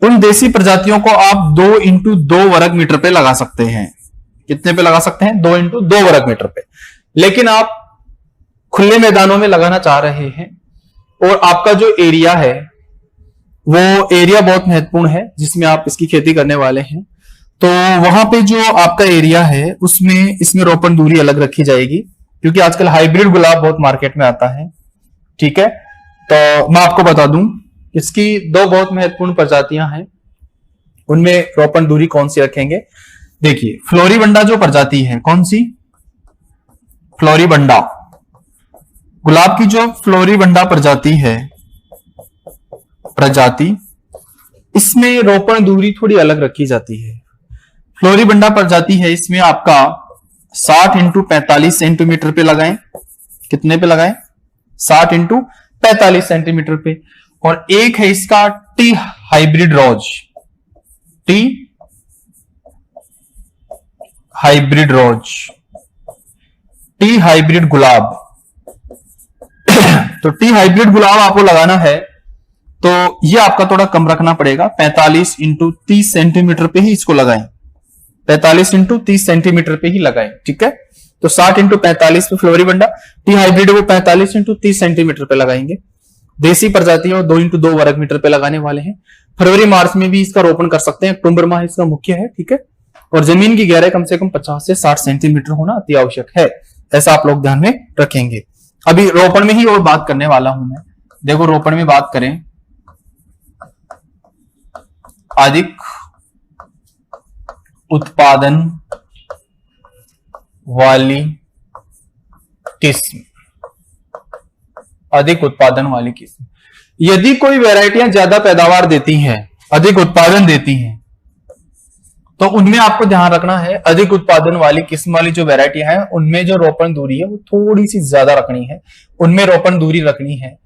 उन देसी प्रजातियों को आप 2x2 वर्ग मीटर पे लगा सकते हैं। कितने पे लगा सकते हैं? 2x2 वर्ग मीटर पे। लेकिन आप खुले मैदानों में लगाना चाह रहे हैं और आपका जो एरिया है वो एरिया बहुत महत्वपूर्ण है जिसमें आप इसकी खेती करने वाले हैं, तो वहां पे जो आपका एरिया है उसमें इसमें रोपण दूरी अलग रखी जाएगी, क्योंकि आजकल हाइब्रिड गुलाब बहुत मार्केट में आता है। ठीक है, तो मैं आपको बता दूं इसकी 2 बहुत महत्वपूर्ण प्रजातियां हैं, उनमें रोपण दूरी कौन सी रखेंगे। देखिए, फ्लोरीबंडा जो प्रजाति है, कौन सी? फ्लोरीबंडा। गुलाब की जो फ्लोरीबंडा प्रजाति है, इसमें रोपण दूरी थोड़ी अलग रखी जाती है। फ्लोरीबंडा प्रजाति है, इसमें आपका 60x45 सेंटीमीटर पे लगाएं। कितने पे लगाएं? 60x45 सेंटीमीटर पे। और एक है इसका टी हाइब्रिड रोज, टी हाइब्रिड रोज, टी हाइब्रिड गुलाब। तो टी हाइब्रिड गुलाब आपको लगाना है तो ये आपका थोड़ा कम रखना पड़ेगा, 45x30 सेंटीमीटर पे ही इसको लगाएं। 45x30 सेंटीमीटर पे ही लगाएं। ठीक है, तो 60x45 पे फ्लोरीबंडा, टी हाइब्रिड वो 45x30 सेंटीमीटर पे लगाएंगे। देसी प्रजातियों 2x2 वर्ग मीटर पे लगाने वाले हैं। फरवरी मार्च में भी इसका रोपण कर सकते हैं, अक्टूबर माह इसका मुख्य है। ठीक है, और जमीन की गहराई कम से कम 50 से 60 सेंटीमीटर होना अति आवश्यक है, ऐसा आप लोग ध्यान में रखेंगे। अभी रोपण में ही और बात करने वाला हूं मैं। देखो, रोपण में बात करें, अधिक उत्पादन वाली किस्म, अधिक उत्पादन वाली किस्म। यदि कोई वैरायटियां ज्यादा पैदावार देती हैं, अधिक उत्पादन देती हैं, तो उनमें आपको ध्यान रखना है अधिक उत्पादन वाली किस्म वाली जो वैरायटियां हैं उनमें जो रोपण दूरी है वो थोड़ी सी ज्यादा रखनी है, उनमें रोपण दूरी रखनी है।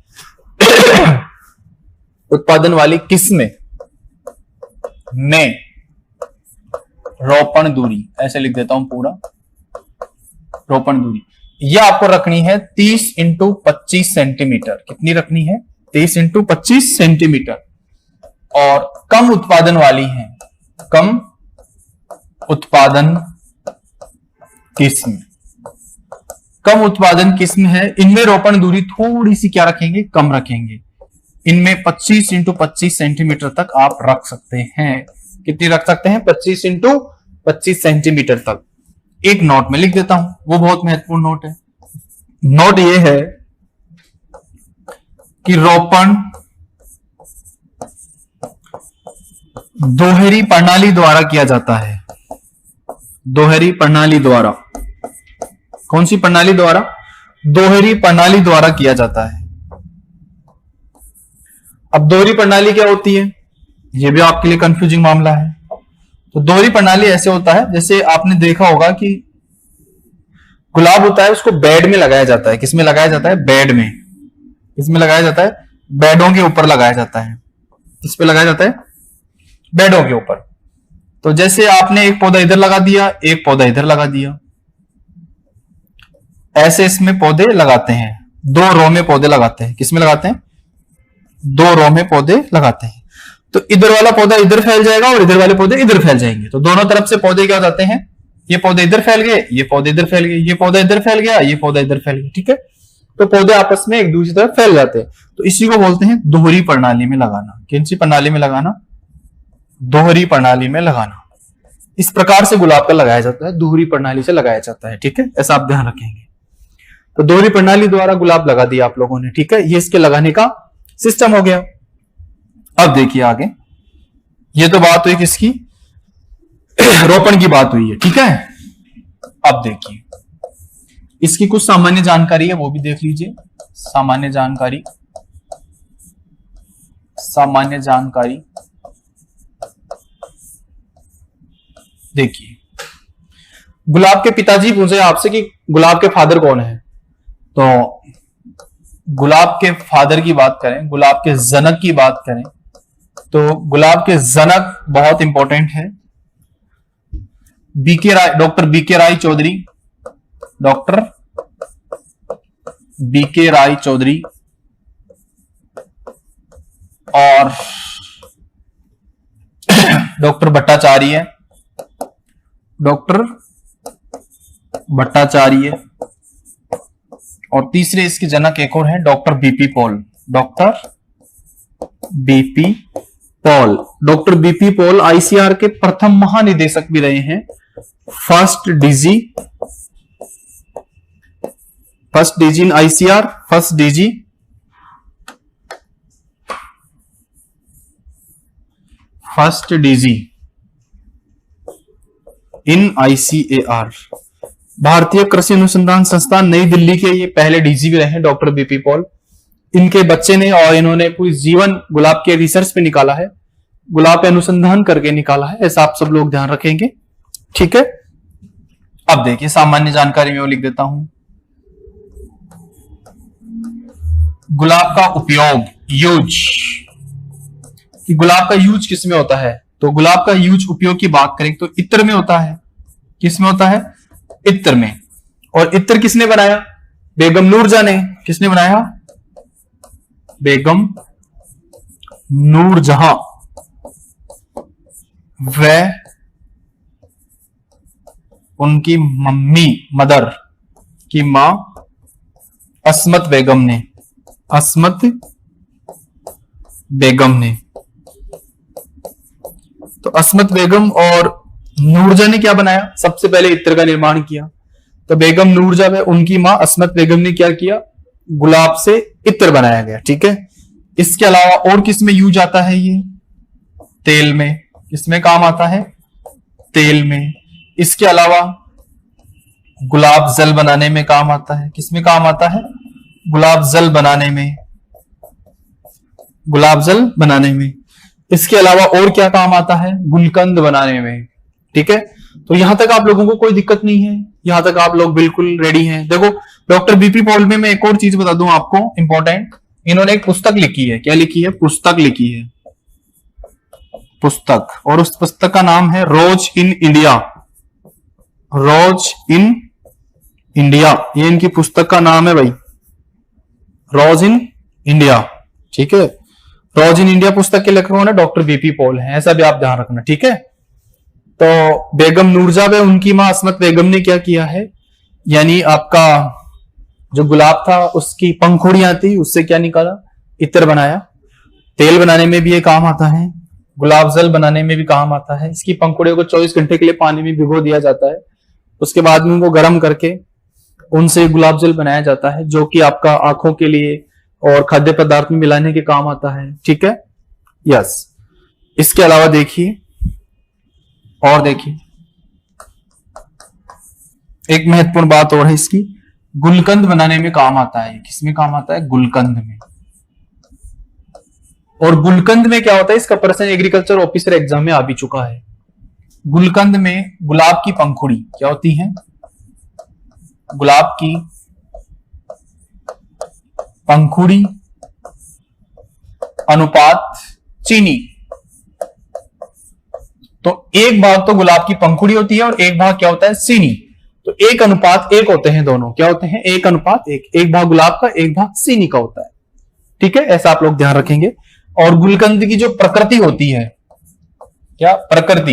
उत्पादन वाली किस्म में रोपण दूरी, ऐसे लिख देता हूं पूरा, रोपण दूरी यह आपको रखनी है 30x25 सेंटीमीटर। कितनी रखनी है? 30x25 centimetre. और कम उत्पादन वाली है, कम उत्पादन किस्म, कम उत्पादन किस्म है, इनमें रोपण दूरी थोड़ी सी क्या रखेंगे? कम रखेंगे। इनमें 25x25 सेंटीमीटर तक आप रख सकते हैं। कितनी रख सकते हैं? 25x25 सेंटीमीटर तक। एक नोट में लिख देता हूं, वो बहुत महत्वपूर्ण नोट है। नोट ये है कि रोपण दोहरी प्रणाली द्वारा किया जाता है। दोहरी प्रणाली द्वारा। कौन सी प्रणाली द्वारा? दोहरी प्रणाली द्वारा किया जाता है। अब दोहरी प्रणाली क्या होती है, यह भी आपके लिए कंफ्यूजिंग मामला है। तो दोहरी प्रणाली ऐसे होता है, जैसे आपने देखा होगा कि गुलाब होता है उसको बेड में लगाया जाता है। किसमें लगाया जाता है? बेड में। किसमें लगाया जाता है? बेडों के ऊपर लगाया जाता है। किस पे लगाया जाता है? बेडों के ऊपर। तो जैसे आपने एक पौधा इधर लगा दिया, एक पौधा इधर लगा दिया, ऐसे इसमें पौधे लगाते हैं। 2 रो में पौधे लगाते हैं। किसमें लगाते हैं? 2 रो में पौधे लगाते हैं। तो इधर वाला पौधा इधर फैल जाएगा और इधर वाले पौधे इधर फैल जाएंगे। तो दोनों तरफ से पौधे क्या हो जाते हैं? ये पौधे इधर फैल गए, ये पौधे इधर फैल गए, ये पौधा इधर फैल गया, ये पौधा इधर फैल गया। ठीक है, तो पौधे आपस में एक दूसरी तरफ फैल जाते हैं। तो इसी को बोलते हैं दोहरी प्रणाली में लगाना। कौन सी प्रणाली में लगाना? दोहरी प्रणाली में लगाना। इस प्रकार से गुलाब का लगाया जाता है, दोहरी प्रणाली से लगाया जाता है। ठीक है, ऐसा आप ध्यान रखेंगे। तो दोहरी प्रणाली द्वारा गुलाब लगा दिया आप लोगों ने। ठीक है, ये इसके लगाने का सिस्टम हो गया। अब देखिए आगे, ये तो बात हुई किसकी? रोपण की बात हुई है। ठीक है, अब देखिए इसकी कुछ सामान्य जानकारी है, वो भी देख लीजिए। सामान्य जानकारी, सामान्य जानकारी देखिए, गुलाब के पिताजी पूछे आपसे कि गुलाब के फादर कौन है। तो गुलाब के फादर की बात करें, गुलाब के जनक की बात करें, तो गुलाब के जनक बहुत इंपॉर्टेंट है, बीके राय, डॉक्टर बीके राय चौधरी, डॉक्टर बीके राय चौधरी। और डॉक्टर भट्टाचार्य, डॉक्टर भट्टाचार्य। और तीसरे इसके जनक एक और है, doctor BP Paul, doctor BP Paul. Doctor BP Paul ICR के प्रथम महानिदेशक भी रहे हैं। फर्स्ट डीजी इन आईसीआर, फर्स्ट डीजी इन आईसीएआर, भारतीय कृषि अनुसंधान संस्थान नई दिल्ली के ये पहले डीजी भी रहे हैं डॉक्टर बीपी पॉल। इनके बच्चे ने और इन्होंने पूरी जीवन गुलाब के रिसर्च पे निकाला है, गुलाब पे अनुसंधान करके निकाला है। ऐसा आप सब लोग ध्यान रखेंगे। ठीक है, अब देखिए सामान्य जानकारी में वो लिख देता हूं। गुलाब का उपयोग, यूज, कि गुलाब का यूज किसमें होता है। तो गुलाब का यूज उपयोग की बात करें तो इत्र में होता है। किसमें होता है? इत्र में। और इत्र किसने बनाया? बेगम नूरजहां ने। किसने बनाया? बेगम नूरजहां। वह उनकी मम्मी, मदर की मां अस्मत बेगम ने, अस्मत बेगम ने। तो अस्मत बेगम और नूरजहां ने क्या बनाया? सबसे पहले इत्र का निर्माण किया। तो बेगम नूरजहां है, उनकी मां अस्मत बेगम ने क्या किया? गुलाब से इत्र बनाया गया। ठीक है, इसके अलावा और किसमें यूज आता है ये? तेल में। किसमें काम आता है? तेल में। इसके अलावा गुलाब जल बनाने में काम आता है। किसमें काम आता है? गुलाब जल बनाने में, गुलाब जल बनाने में। इसके अलावा और क्या काम आता है? गुलकंद बनाने में। ठीक है, तो यहां तक आप लोगों को कोई दिक्कत नहीं है, यहां तक आप लोग बिल्कुल रेडी हैं। देखो डॉक्टर बीपी पॉल में मैं एक और चीज बता दूं आपको इंपॉर्टेंट, इन्होंने एक पुस्तक लिखी है। क्या लिखी है? पुस्तक लिखी है, पुस्तक। और उस पुस्तक का नाम है रोज in India, rose in India. ये इनकी पुस्तक का नाम है भाई, रोज इन इंडिया। ठीक है, रोज इन इंडिया पुस्तक के लेखक है डॉक्टर बीपी पॉल है, ऐसा भी आप ध्यान रखना। ठीक है, तो बेगम नूरजहां है, उनकी मां अस्मत बेगम ने क्या किया है, यानी आपका जो गुलाब था उसकी पंखुड़ियां थी, उससे क्या निकाला? इत्र बनाया। तेल बनाने में भी ये काम आता है, गुलाब जल बनाने में भी काम आता है। इसकी पंखुड़ियों को 24 घंटे के लिए पानी में भिगो दिया जाता है, उसके बाद में उनको गर्म करके उनसे गुलाब जल बनाया जाता है, जो कि आपका आंखों के लिए और खाद्य पदार्थ में मिलाने के काम आता है। ठीक है, यस। इसके अलावा देखिए, और देखिए एक महत्वपूर्ण बात और है इसकी, गुलकंद बनाने में काम आता है। किसमें काम आता है? गुलकंद में। और गुलकंद में क्या होता है, इसका प्रश्न एग्रीकल्चर ऑफिसर एग्जाम में आ भी चुका है। गुलकंद में गुलाब की पंखुड़ी क्या होती है? गुलाब की पंखुड़ी अनुपात चीनी। तो एक भाग तो गुलाब की पंखुड़ी होती है और एक भाग क्या होता है? चीनी। तो 1:1 होते हैं दोनों। क्या होते हैं? 1:1। एक भाग गुलाब का, एक भाग चीनी का होता है। ठीक है, ऐसा आप लोग ध्यान रखेंगे। और गुलकंद की जो प्रकृति होती है, क्या प्रकृति,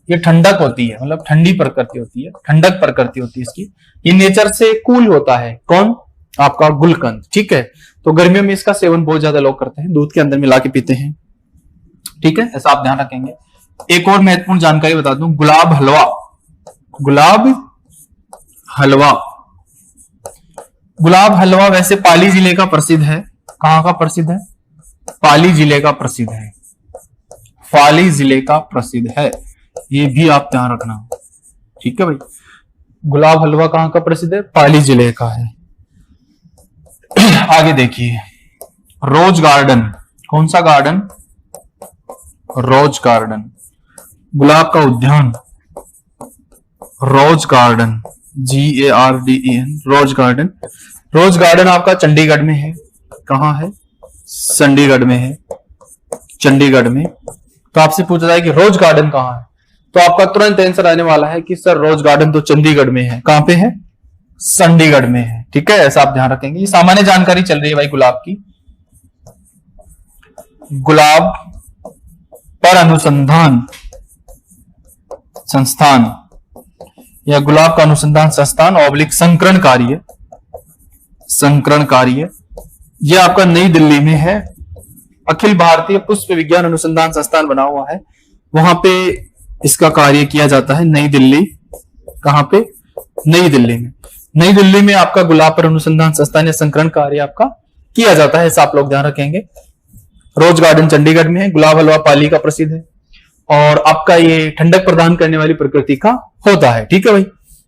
ये ठंडक होती है, मतलब ठंडी प्रकृति होती है, ठंडक प्रकृति होती है इसकी। ये नेचर से कूल होता है। कौन? आपका गुलकंद। ठीक है, तो गर्मियों में इसका सेवन बहुत ज्यादा लोग करते हैं, दूध के अंदर मिला के पीते हैं। ठीक है, ऐसा आप ध्यान रखेंगे। एक और महत्वपूर्ण जानकारी बता दूं, गुलाब हलवा। गुलाब हलवा, गुलाब हलवा वैसे पाली जिले का प्रसिद्ध है। कहां का प्रसिद्ध है? पाली जिले का प्रसिद्ध है। पाली जिले का प्रसिद्ध है, ये भी आप ध्यान रखना। ठीक है भाई, गुलाब हलवा कहां का प्रसिद्ध है? पाली जिले का है। आगे देखिए, रोज गार्डन। कौन सा गार्डन? Rose garden. गुलाब का उद्यान, rose garden, GARDEN, rose garden. Rose garden आपका चंडीगढ़ में है। कहां है? चंडीगढ़ में है, चंडीगढ़ में। तो आपसे पूछा जाए कि रोज गार्डन कहां है, तो आपका तुरंत आंसर आने वाला है कि सर रोज गार्डन तो चंडीगढ़ में है। कहां पे है? चंडीगढ़ में है। ठीक है, ऐसा आप ध्यान रखेंगे। ये सामान्य जानकारी चल रही है भाई गुलाब की। गुलाब पर अनुसंधान संस्थान या गुलाब का अनुसंधान संस्थान ऑब्लिक संकरण कार्य, संकरण कार्य, यह आपका नई दिल्ली में है। अखिल भारतीय पुष्प विज्ञान अनुसंधान संस्थान बना हुआ है, वहां पे इसका कार्य किया जाता है। नई दिल्ली, कहां पे? नई दिल्ली में। नई दिल्ली में आपका गुलाब पर अनुसंधान संस्थान या संकरण कार्य आपका किया जाता है, ऐसा आप लोग ध्यान रखेंगे। रोज गार्डन चंडीगढ़ में है। गुलाब हलवा पाली का प्रसिद्ध है और आपका ये ठंडक प्रदान करने वाली प्रकृति का होता है। ठीक है भाई,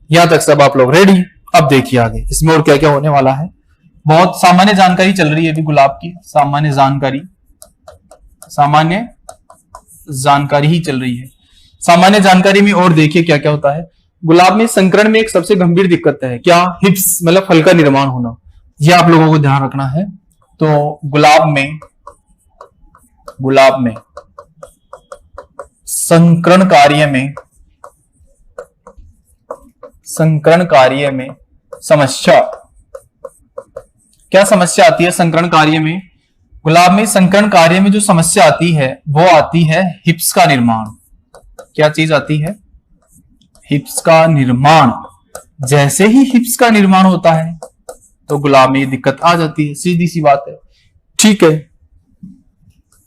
यहां तक सब आप लोग रेडी। अब देखिए आगे इसमें और क्या क्या होने वाला है। बहुत सामान्य जानकारी चल रही है अभी गुलाब की, सामान्य जानकारी, सामान्य जानकारी ही चल रही है। सामान्य जानकारी में और देखिए क्या क्या होता है। गुलाब में संकरण में एक सबसे गंभीर दिक्कत है, क्या? हिप्स, मतलब फल का निर्माण होना। यह आप लोगों को ध्यान रखना है। तो गुलाब में संकरण कार्य में समस्या, क्या समस्या आती है संकरण कार्य में? गुलाब में संकरण कार्य में जो समस्या आती है वो आती है हिप्स का निर्माण। क्या चीज आती है? हिप्स का निर्माण। जैसे ही हिप्स का निर्माण होता है तो गुलाब में ये दिक्कत आ जाती है, सीधी सी बात है। ठीक है,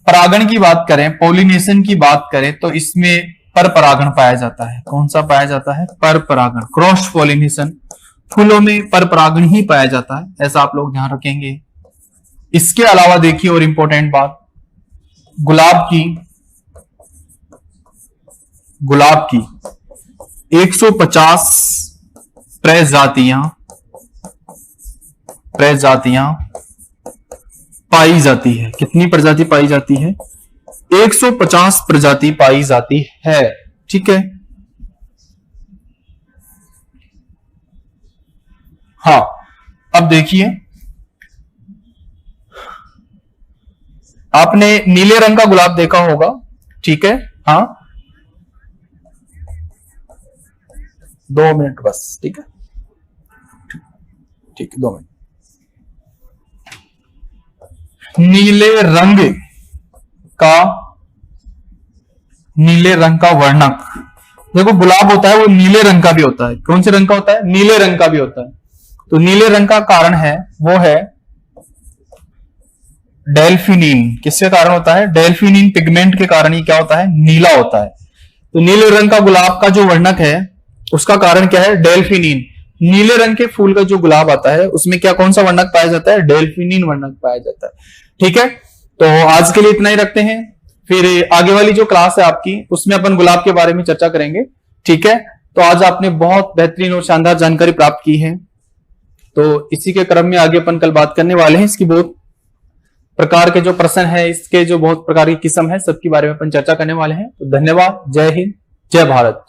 परागण की बात करें, पॉलिनेशन की बात करें, तो इसमें पर परागण पाया जाता है। कौन सा पाया जाता है? पर परागण, क्रॉस पॉलिनेशन। फूलों में पर परागण ही पाया जाता है, ऐसा आप लोग ध्यान रखेंगे। इसके अलावा देखिए और इंपॉर्टेंट बात, गुलाब की 150 प्रजातियां पाई जाती है। कितनी प्रजाति पाई जाती है? 150 प्रजाति पाई जाती है। ठीक है, हाँ। अब देखिए, आपने नीले रंग का गुलाब देखा होगा। ठीक है, हाँ, 2 मिनट बस। ठीक है, ठीक है, 2 मिनट। नीले रंग का वर्णक, देखो गुलाब होता है वो नीले रंग का भी होता है। कौन से रंग का होता है? नीले रंग का भी होता है। तो नीले रंग का कारण है वो है डेल्फिनिन। किसके कारण होता है? डेल्फिनिन पिगमेंट के कारण ही क्या होता है? नीला होता है। तो नीले रंग का गुलाब का जो वर्णक है उसका कारण क्या है? डेल्फिनिन। नीले रंग के फूल का जो गुलाब आता है उसमें क्या, कौन सा वर्णक पाया जाता है? डेल्फिनिन वर्णक पाया जाता है। ठीक है, तो आज के लिए इतना ही रखते हैं, फिर आगे वाली जो क्लास है आपकी उसमें अपन गुलाब के बारे में चर्चा करेंगे। ठीक है, तो आज आपने बहुत बेहतरीन और शानदार जानकारी प्राप्त की है, तो इसी के क्रम में आगे अपन कल बात करने वाले हैं। इसकी बहुत प्रकार के जो प्रश्न है, इसके जो बहुत प्रकार की किस्म है, सबके बारे में अपन चर्चा करने वाले हैं। तो धन्यवाद, जय हिंद, जय भारत।